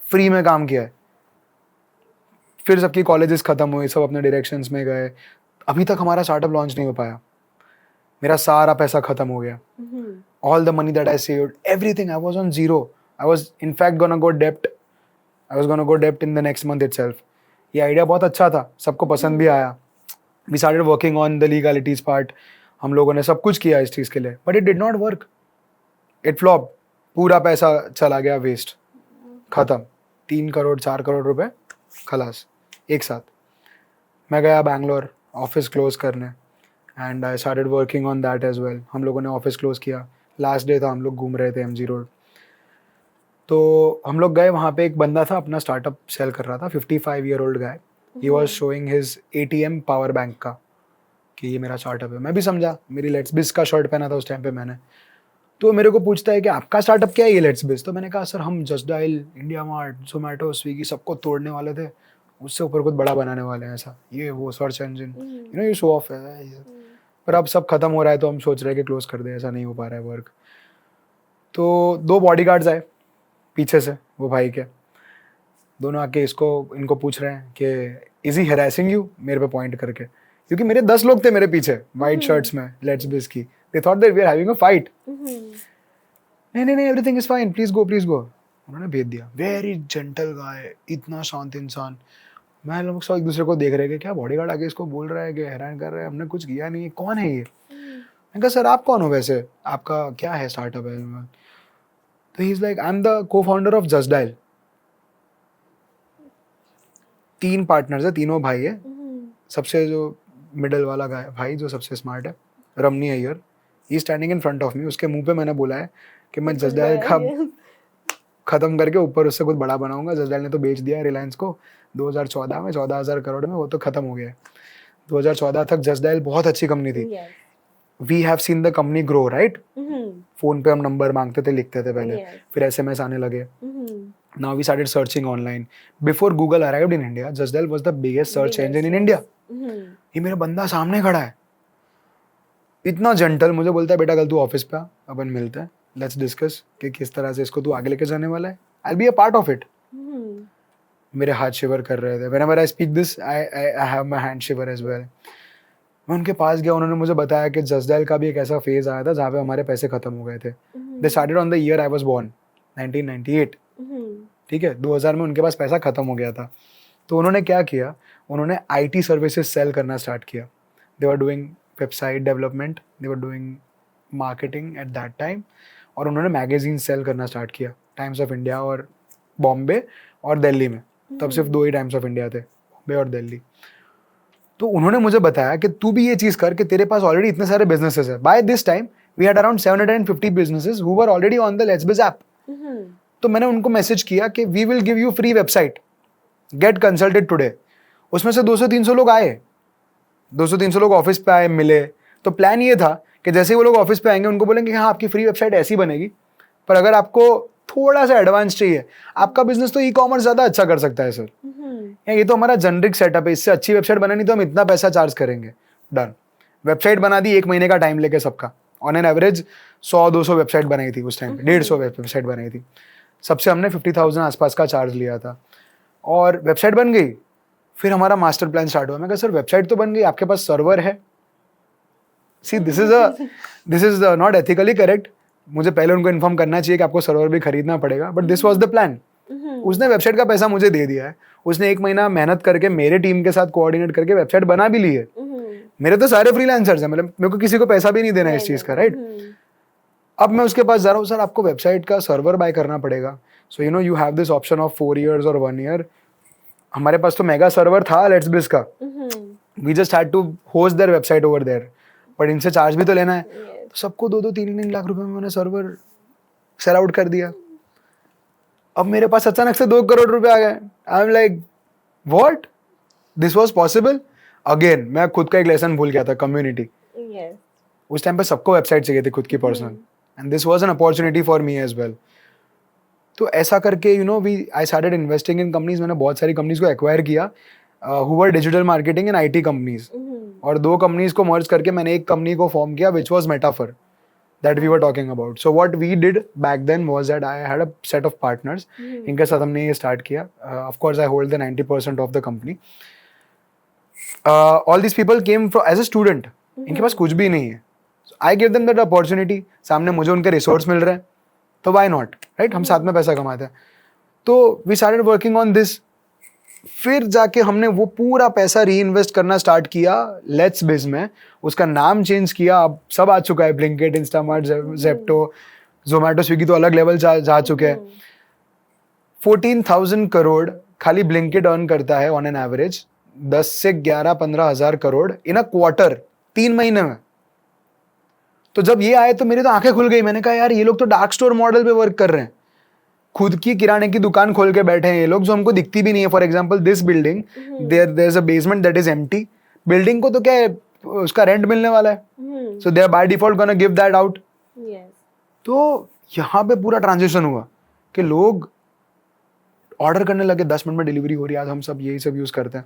फ्री में काम किया है. फिर सबकी कॉलेजेस खत्म हुए, सब अपने डायरेक्शंस में गए. अभी तक हमारा स्टार्टअप लॉन्च नहीं हो पाया. मेरा सारा पैसा खत्म हो गया. All the money that I saved, everything, I was on zero. I was in fact gonna go डेप्ट. आई वाज गोना गो डेप्ट in the next month itself. ये आइडिया बहुत अच्छा था, सबको पसंद भी आया. We started working on the legalities part. हम लोगों ने सब कुछ किया इस चीज़ के लिए, but it did not work. It flop. पूरा पैसा चला गया वेस्ट, खत्म. 3 करोड़ 4 करोड़ रुपए खलास एक साथ. मैं गया बैंगलोर ऑफिस क्लोज करने and I started working on that as well. हम लोगों ने ऑफिस क्लोज किया. लास्ट डे था, हम लोग घूम रहे थे MG रोड. तो हम लोग गए, वहाँ पे एक बंदा था अपना स्टार्टअप सेल कर रहा था, 55-year-old guy. He was showing his ATM power bank का कि ये मेरा स्टार्टअप है. मैं भी समझा, मेरी लेट्स बिज का शर्ट पहना था उस टाइम पे मैंने. तो मेरे को पूछता है कि आपका स्टार्टअप क्या है ये लेट्स बिज. तो मैंने कहा सर हम just dial, India mart, Zomato, Swiggy सबको तोड़ने वाले थे, उससे ऊपर कुछ बड़ा बनाने वाले हैं, ऐसा ये वो सर्च इंजन, यू नो, ये शो ऑफ है. पर अब सब खत्म हो रहा है तो हम सोच रहे हैं कि क्लोज कर दे, ऐसा नहीं हो पा रहा है वर्क. तो 2 बॉडीगार्ड्स आए पीछे से, वो भाई के दोनों आके इनको पूछ रहे हैं कि इज ही हैरेसिंग यू, मेरे पे पॉइंट करके, क्योंकि मेरे 10 लोग थे मेरे पीछे वाइट शर्ट्स में लेट्स बिज की. They thought that we are having a fight. नहीं, everything is fine, please go. उन्होंने भेज दिया. वेरी जेंटल गाय, इतना शांत इंसान. मैं लोग सब एक दूसरे को देख रहे हैं कि क्या बॉडीगार्ड आगे इसको बोल रहा है कि हैरान कर रहा है, हमने कुछ किया नहीं है, कौन है ये. मैंने कहा सर आप कौन हो वैसे, आपका क्या है स्टार्टअप है. तो he is like I am the co-founder of Just Dial. 3 partners है, तीनों भाई है. सबसे जो मिडल वाला गाय भाई जो सबसे स्मार्ट है, Ramani Iyer, he standing in front of me. उसके मुंह पे मैंने बोला है कि मैं जस्ट डायल का खत्म करके ऊपर उससे कुछ बड़ा बनाऊंगा. जस्ट डायल ने तो बेच दिया रिलायंस को 2014 में 14,000 करोड़ में, वो तो खत्म हो गया. 2014 तक जस्ट डायल बहुत अच्छी कंपनी थी. We have seen the company grow, right. Phone पे हम नंबर मांगते थे, लिखते थे पहले, फिर SMS आने लगे. Now we started searching online. Before Google arrived in India, Just Dial was the biggest search engine in India. ये मेरा बंदा सामने खड़ा है, इतना जेंटल. मुझे बोलता है बेटा कल तू ऑफिस पे आ, अपन मिलते हैं, लेट्स डिस्कस कि किस तरह से इसको तू आगे लेके जाने वाला है. I will be a part of it. मेरे हाथ शिवर कर रहे थे. Whenever I speak this I have my hand shiver as well. मैं उनके पास गया, उन्होंने मुझे बताया कि जस्ट डायल का भी एक ऐसा फेज आया था जहाँ पे हमारे पैसे खत्म हो गए थे. They started on the year I was born, 1998. ठीक है, 2000 में उनके पास पैसा खत्म हो गया था। तो उन्होंने क्या किया, उन्होंने IT सर्विसेज सेल करना स्टार्ट किया। They were doing website development, they were doing marketing at that time, और उन्होंने मैगजीन सेल करना स्टार्ट किया, टाइम्स ऑफ इंडिया और बॉम्बे और दिल्ली में। तब सिर्फ 2 ही टाइम्स ऑफ इंडिया थे, बॉम्बे और दिल्ली। तो उन्होंने मुझे बताया कि तू भी ये चीज़ कर कि तेरे पास ऑलरेडी इतने सारे बिजनेसेस है। By this time we had around 750 businesses who were already on the let's biz app. तो मैंने उनको मैसेज किया कि we will give you free website, get consulted today. उसमें से 200-300 लोग आए, 200-300 लोग ऑफिस पे आए, मिले। तो प्लान ये था कि जैसे ही वो लोग ऑफिस पे आएंगे उनको बोलेंगे हाँ आपकी फ्री वेबसाइट ऐसी बनेगी, पर अगर आपको थोड़ा सा एडवांस चाहिए, आपका बिजनेस तो ई-कॉमर्स ज़्यादा अच्छा कर सकता है सर, ये तो हमारा जेनरिक सेटअप है, इससे अच्छी वेबसाइट बनानी तो हम इतना पैसा चार्ज करेंगे। डन, वेबसाइट बना दी 1 महीने का टाइम लेके सबका। ऑन एन एवरेज 100-200 वेबसाइट बनाई थी उस टाइम पे, 150 वेबसाइट बनाई थी। सबसे हमने 50,000 आसपास का चार्ज लिया था, और वेबसाइट बन गई। फिर हमारा मास्टर प्लान स्टार्ट हुआ। मैं कहा सर वेबसाइट तो बन गई, आपके पास सर्वर है? See this is not ethically correct. मुझे पहले उनको इन्फॉर्म करना चाहिए कि आपको सर्वर भी खरीदना पड़ेगा, but this was the plan. उसने वेबसाइट का पैसा मुझे दे दिया है, उसने 1 महीना मेहनत करके मेरे टीम के साथ कोऑर्डिनेट करके वेबसाइट बना भी ली है। मेरे तो सारे फ्रीलांसर्स हैं, मतलब मेरे को किसी को पैसा भी नहीं देना है इस चीज का, राइट? अब मैं उसके पास जा रहा हूँ, सर आपको वेबसाइट का सर्वर बाय करना पड़ेगा, so you have this option of 4 years और 1 year। हमारे पास तो मेगा सर्वर था लेट्स बिज का, we just had to host their website over there, but इनसे चार्ज भी तो लेना है। तो सबको 2-3 लाख रुपए में मैंने सर्वर सेल आउट कर दिया। अब मेरे पास अचानक से 2 करोड़ रुपए आ गए। आई am like what, this was possible? Again मैं खुद का एक लेसन भूल गया था, कम्युनिटी। उस टाइम पे सबको वेबसाइट चाहिए थी खुद की personal, and this was an opportunity for me as well. तो ऐसा करके I started investing in companies. मैंने बहुत सारी कंपनीज को एक्वायर किया who were digital marketing and IT companies, और 2 कंपनीज को मर्ज करके मैंने एक कंपनी को फॉर्म किया which was metaphor, that we were talking about. So what we did back then was that I had a set of partners. इनके साथ हमने ये start किया. Of course I hold the 90% of the company. All these people came from as a student. इनके पास कुछ भी नहीं है. So I gave them that opportunity. सामने मुझे उनके रिसोर्स मिल रहे हैं, तो why not, right? हम साथ में पैसा कमाते हैं. तो we started working on this. फिर जाके हमने वो पूरा पैसा री इन्वेस्ट करना स्टार्ट किया लेट्स बिज में। उसका नाम चेंज किया, अब सब आ चुका है, Blinkit, Instamart, Zepto, Zomato, Swiggy तो अलग लेवल जा चुके हैं। 14,000 करोड़ खाली ब्लिंकिट अर्न करता है ऑन एन एवरेज, 10 से 11-15 हज़ार करोड़ इन अ क्वार्टर, 3 महीने में। तो जब ये आए तो मेरी तो आंखें खुल गई। मैंने कहा यार ये लोग तो डार्क स्टोर मॉडल पे वर्क कर रहे हैं, खुद की किराने की दुकान खोल के बैठे हैं ये लोग, जो हमको दिखती भी नहीं है। For example this building, there is a basement that is empty. Building को तो क्या है, उसका रेंट मिलने वाला है, so they are by default gonna give that out. तो यहाँ पे पूरा ट्रांजिशन हुआ कि लोग ऑर्डर करने लगे, 10 मिनट में डिलीवरी हो रही है। आज हम सब यही सब यूज करते हैं।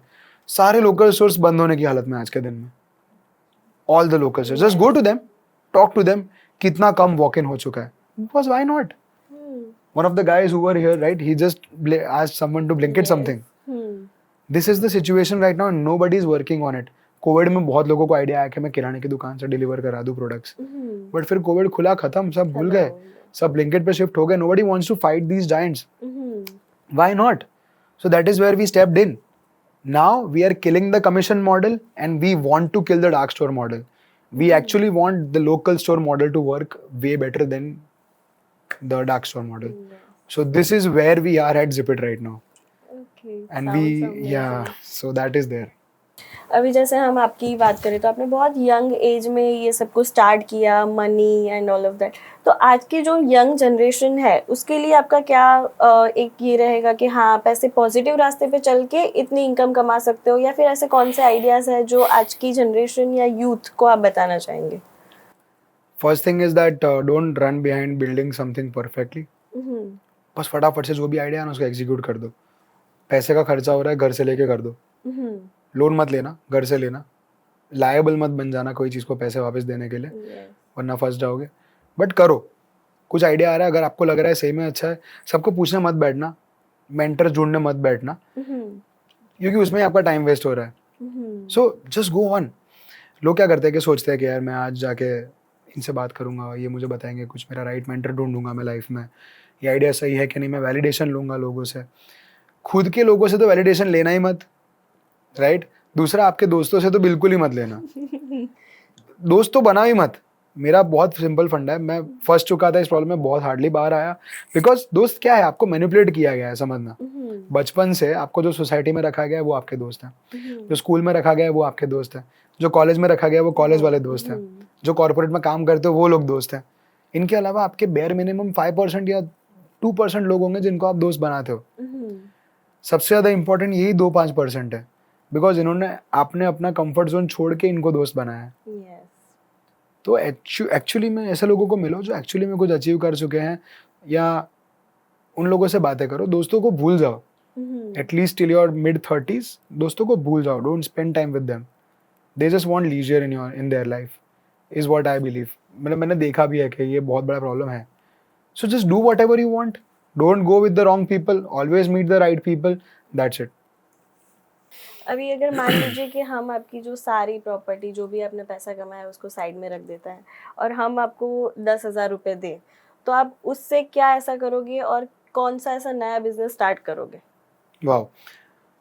सारे लोकल स्टोर्स बंद होने की हालत में आज के दिन में। All the local stores, just go to them, talk to them, कितना कम वॉक इन हो चुका है। Because why not? One of the guys who were here, right, he just asked someone to Blinkit something. This is the situation right now and nobody is working on it. Covid में बहुत लोगों को idea आया कि मैं किराने की दुकान से डिलीवर करा दूं प्रोडक्ट्स, बट फिर कोविड खुला, खत्म, सब भूल गए, सब ब्लिंकिट पे शिफ्ट हो गए. Nobody wants to fight these giants. Why not? So that is where we stepped in. Now we are killing the commission model and we want to kill the dark store model. We actually want the local store model to work way better than the dark store model. So this is where we are at Zipit right now. Okay. And sounds we, amazing. yeah, so that is there. अभी जैसे हम आपकी बात करें तो आपने बहुत young age में ये सब कुछ स्टार्ट किया, money and all of that. तो आज की जो यंग जनरेशन है उसके लिए आपका क्या एक ये रहेगा कि हाँ आप ऐसे पॉजिटिव रास्ते पे चल के इतनी इनकम कमा सकते हो, या फिर ऐसे कौन से आइडियाज़ है जो आज की जनरेशन या यूथ को आप बताना चाहेंगे? First thing is that don't run behind building something perfectly. बस फटाफट से जो भी आइडिया है ना उसको एग्जीक्यूट कर दो. पैसे का खर्चा हो रहा है, घर से लेके कर दो. लोन मत लेना, घर से लेना. लायबल मत बन जाना कोई चीज़ को पैसे वापस देने के लिए, वरना फंस जाओगे. बट करो. कुछ आइडिया आ रहा है, अगर आपको लग रहा है सही में अच्छा है, सबको पूछने मत बैठना, मेंटर ढूंढने मत बैठना, क्योंकि उसमें आपका टाइम वेस्ट हो रहा है. So just go on. लोग क्या करते हैं कि सोचते हैं कि यार मैं आज जाके इनसे बात करूंगा, ये मुझे बताएंगे कुछ, मेरा राइट मेंटर ढूंढूंगा मैं लाइफ में, ये आइडिया सही है कि नहीं, मैं वैलिडेशन लूंगा लोगों से। खुद के लोगों से तो वैलिडेशन लेना ही मत, राइट। दूसरा, आपके दोस्तों से तो बिल्कुल ही मत लेना, दोस्त तो बना ही मत। मेरा बहुत सिंपल फंडा है, मैं फंस चुका था इस प्रॉब्लम में, बहुत हार्डली बाहर आया, बिकॉज दोस्त क्या है, आपको मैनिपुलेट किया गया है, समझना। बचपन से आपको जो सोसाइटी में रखा गया है वो आपके दोस्त हैं, जो स्कूल में रखा गया है वो आपके दोस्त हैं, जो कॉलेज में रखा गया है वो कॉलेज वाले दोस्त हैं, जो कॉर्पोरेट में काम करते हो वो लोग दोस्त हैं। इनके अलावा आपके बेयर मिनिमम 5% या 2% लोग होंगे जिनको आप दोस्त बनाते हो। सबसे ज़्यादा इंपॉर्टेंट यही 2-5% है, बिकॉज इन्होंने, आपने अपना कंफर्ट जोन छोड़ के इनको दोस्त बनाया है। तो एक्चुअली में ऐसे लोगों को मिलो जो एक्चुअली में कुछ अचीव कर चुके हैं, या उन लोगों से बातें करो। दोस्तों को भूल जाओ, एटलीस्ट टिल योर mid-30s, दोस्तों को भूल जाओ, don't spend time with them, they just want leisure in their life, is what I believe. मतलब मैंने देखा भी है कि ये बहुत बड़ा प्रॉब्लम है। So just do whatever you want, don't go with the wrong people, always meet the right people, that's it. अभी अगर मान लीजिए कि हम आपकी जो सारी प्रॉपर्टी, जो भी आपने पैसा कमाया है उसको साइड में रख देता है, और हम आपको 10,000 रुपये दें, तो आप उससे क्या ऐसा करोगे और कौन सा ऐसा नया बिजनेस स्टार्ट करोगे? Wow.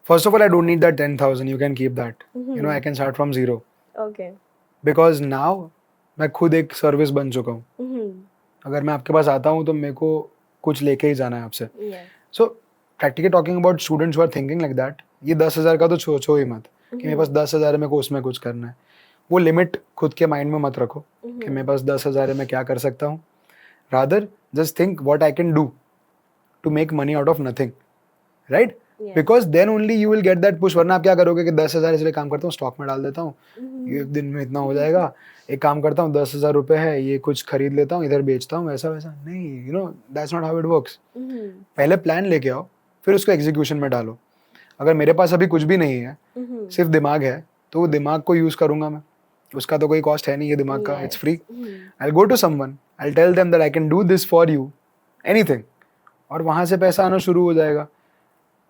First of all, I don't need that 10,000. You can keep that. You know, I can start from zero. Okay. Because now मैं खुद एक सर्विस बन चुका हूँ। अगर मैं आपके पास आता हूँ तो मेरे को कुछ लेके ही जाना है आपसे। So practically talking about students who are thinking like that, ये 10,000 का तो सोचो ही मत कि मेरे पास 10,000 है, मेरे को उसमें कुछ करना है। वो लिमिट खुद के माइंड में मत रखो कि मेरे पास 10,000 है, मैं क्या कर सकता हूँ। Rather, just think what I can do to make money out of nothing, right? Because then only you will get that push. वरना आप क्या करोगे कि 10,000 इसलिए काम करता हूँ, स्टॉक में डाल देता हूँ, ये एक दिन में इतना हो जाएगा, एक काम करता हूँ 10,000 रुपये है, ये कुछ खरीद लेता हूँ, इधर बेचता हूँ, वैसा वैसा नहीं, you know, that's not how it works. पहले प्लान लेके आओ, फिर उसको एग्जीक्यूशन में डालो। अगर मेरे पास अभी कुछ भी नहीं है, सिर्फ दिमाग है, तो वो दिमाग को यूज करूंगा मैं, उसका तो कोई कॉस्ट है नहीं है दिमाग का, it's free. I go to someone, I tell them that I can do this for you, anything, और वहां से पैसा आना शुरू हो जाएगा।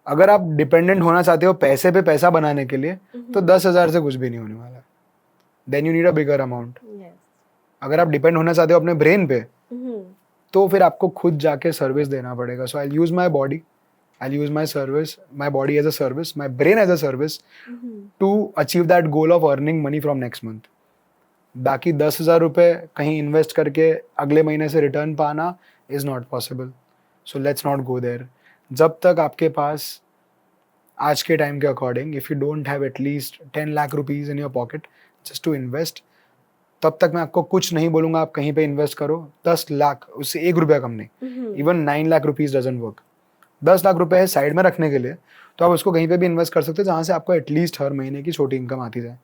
अगर आप डिपेंडेंट होना चाहते हो पैसे पे पैसा बनाने के लिए, तो 10,000 से कुछ भी नहीं होने वाला। Then you need a bigger amount. अगर आप डिपेंड होना चाहते हो अपने ब्रेन पे, तो फिर आपको खुद जाके सर्विस देना पड़ेगा। So I use my body, I use my service, my body as a service, my brain as a service to achieve that goal of earning money from next month. बाकी 10,000 रुपये कहीं इन्वेस्ट करके अगले महीने से return पाना is not possible. So let's not go there. जब तक आपके पास आज के टाइम के according, if you don't have at least 10 lakh rupees in your pocket just to invest, तब तक मैं आपको कुछ नहीं बोलूँगा आप कहीं पे इन्वेस्ट करो। 10 लाख, उससे 1 रुपया कम नहीं, even 9 lakh rupees doesn't work. 10 lakh रुपए है साइड में रखने के लिए, तो आप उसको कहीं पे भी इन्वेस्ट कर सकते हो जहाँ से आपको एटलीस्ट हर महीने की छोटी इनकम आती जाए।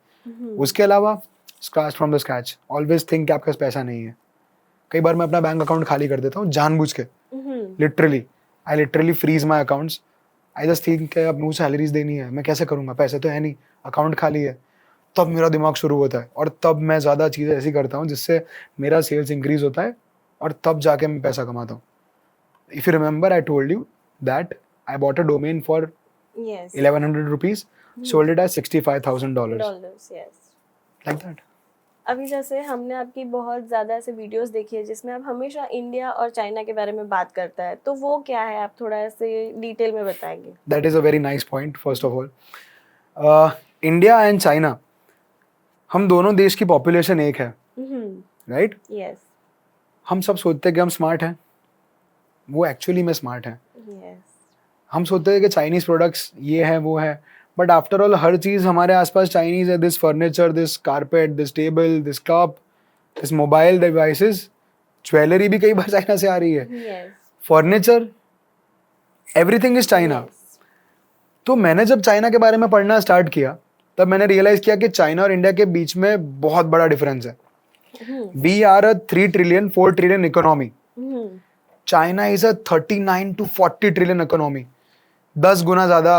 उसके अलावा scratch from the scratch, always think कि आपके पास पैसा नहीं है। कई बार मैं अपना बैंक अकाउंट खाली कर देता हूँ जानबूझ के, literally I literally freeze my accounts. I just think कि अब मुझे सैलरीज देनी है, मैं कैसे करूँगा, पैसे तो है नहीं, अकाउंट खाली है। तब मेरा दिमाग शुरू होता है, और तब मैं ज़्यादा चीज़ें ऐसी करता हूँ जिससे मेरा सेल्स इंक्रीज होता है, और तब जाके मैं पैसा कमाता हूँ। If you remember, I told you that I bought a domain for 1,100 rupees, sold it at $65,000. Yes. Like that. अभी जैसे हमने आपकी बहुत ज़्यादा ऐसे वीडियोस देखी है जिसमें आप हमेशा इंडिया और चाइना के बारे में बात करता है, तो वो क्या है, आप थोड़ा ऐसे डिटेल में बताएंगे? That is a very nice point, first of all. India and China, हम दोनों देश की पॉपुलेशन एक है, right? Yes. हम सब सोचते हैं कि हम स्मार्ट हैं, वो एक्चुअली में स्मार्ट हैं। हम सोचते हैं कि चाइनीज प्रोडक्ट्स ये है वो है, बट आफ्टर ऑल हर चीज़ हमारे आसपास चाइनीज है। This furniture, this carpet, this table, this cup, this mobile devices, jewellery भी कई बार चाइना से आ रही है, फर्नीचर, एवरीथिंग इज चाइना। तो मैंने जब चाइना के बारे में पढ़ना स्टार्ट किया, तब मैंने रियलाइज किया कि चाइना और इंडिया के बीच में बहुत बड़ा डिफरेंस है। We are a 3 trillion 4 trillion economy, China is a 39 to 40 trillion economy, 10 गुना ज्यादा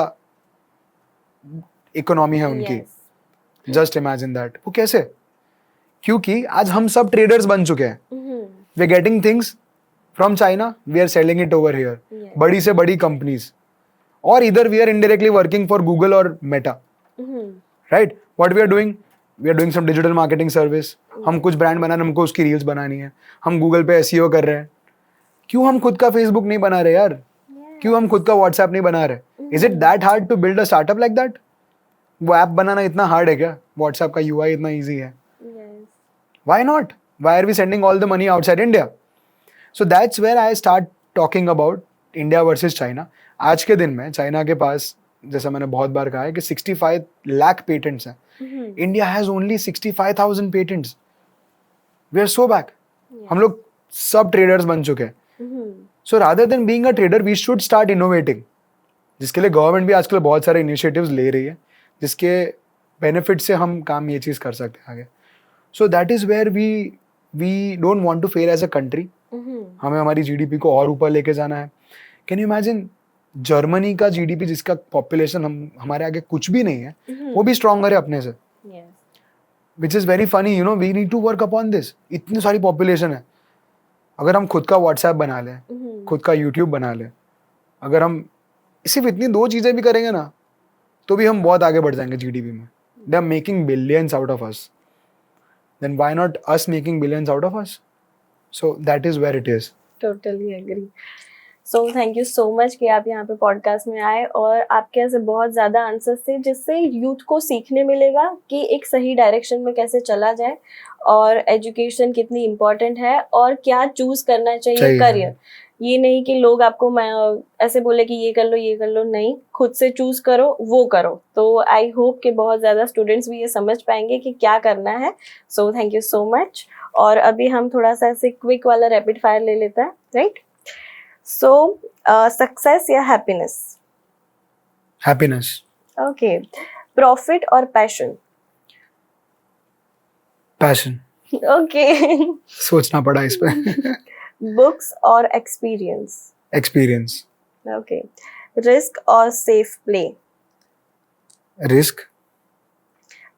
इकोनॉमी है उनकी। Just imagine that. वो कैसे? क्योंकि आज हम सब ट्रेडर्स बन चुके हैं। We are getting things from China, we are selling it over here, बड़ी से बड़ी कंपनीज, और इधर we are indirectly working for Google और Meta, right? What we are doing, we are doing some digital marketing service, हम कुछ brand बनाना, हमको उसकी रील्स बनानी है, हम गूगल पे एसईओ कर रहे हैं, क्यों हम खुद का फेसबुक नहीं बना रहे यार? क्यों हम खुद का व्हाट्सएप नहीं बना रहे? Is it that hard to build a startup like that? वो ऐप बनाना इतना हार्ड है क्या? व्हाट्सएप का यूआई इतना ईजी है? Why not? Why are we sending all the money outside India? So that's where I start talking about India versus China. आज के दिन में चाइना के पास, जैसा मैंने बहुत बार कहा है, कि 65 लाख पेटेंट्स हैं. India has only 65,000 patents. We are so back. हम लोग सब ट्रेडर्स बन चुके हैं. So rather than being a trader, we should start innovating. जिसके लिए गवर्नमेंट भी आजकल बहुत सारे इनिशिएटिव्स ले रही है, जिसके बेनिफिट से हम काम ये चीज़ कर सकते हैं आगे. So that is where we don't want to fail as a country. हमें हमारी जीडीपी को और ऊपर लेके जाना है. Can you imagine जर्मनी का जीडीपी, जिसका पॉपुलेशन हमारे आगे कुछ भी नहीं है, वो भी स्ट्रॉन्गर है अपने से. Which is very funny, you know, we need to work upon this. इतनी सारी पॉपुलेशन है. अगर हम खुद का व्हाट्सएप बना लें, खुद का यूट्यूब बना लें, अगर हम सिर्फ इतनी 2 चीज़ें भी करेंगे ना, तो भी हम बहुत आगे बढ़ जाएंगे जीडीपी में. They are making billions out of us. Then why not us making billions out of us? So that is where it is. Totally agree. So thank you so much कि आप यहाँ पे पॉडकास्ट में आए और आपके ऐसे बहुत ज़्यादा आंसर्स थे जिससे यूथ को सीखने मिलेगा कि एक सही डायरेक्शन में कैसे चला जाए और एजुकेशन कितनी इम्पोर्टेंट है और क्या चूज़ करना चाहिए करियर. ये नहीं कि लोग आपको ऐसे बोले कि ये कर लो, नहीं, खुद से चूज करो, वो करो. तो आई होप कि बहुत ज़्यादा स्टूडेंट्स भी ये समझ पाएंगे कि क्या करना है. So thank you so much. और अभी हम थोड़ा सा ऐसे क्विक वाला रैपिड फायर ले लेते हैं, राइट? सो सक्सेस या हैप्पीनेस? हैप्पीनेस. ओके. प्रॉफिट और पैशन? पैशन. ओके. सोचना पड़ा इस पे. बुक्स और एक्सपीरियंस? एक्सपीरियंस. ओके. रिस्क और safe play? Risk.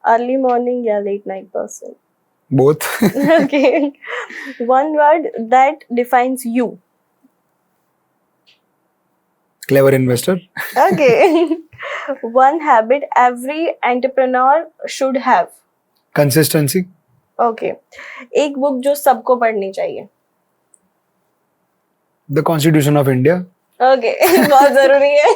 Early morning या late night person? Both. Okay. One word that defines you? Clever investor. Okay. One habit every entrepreneur should have? Consistency. Okay. एक book जो सबको पढ़नी चाहिए? The Constitution of India. Okay. बहुत जरूरी है.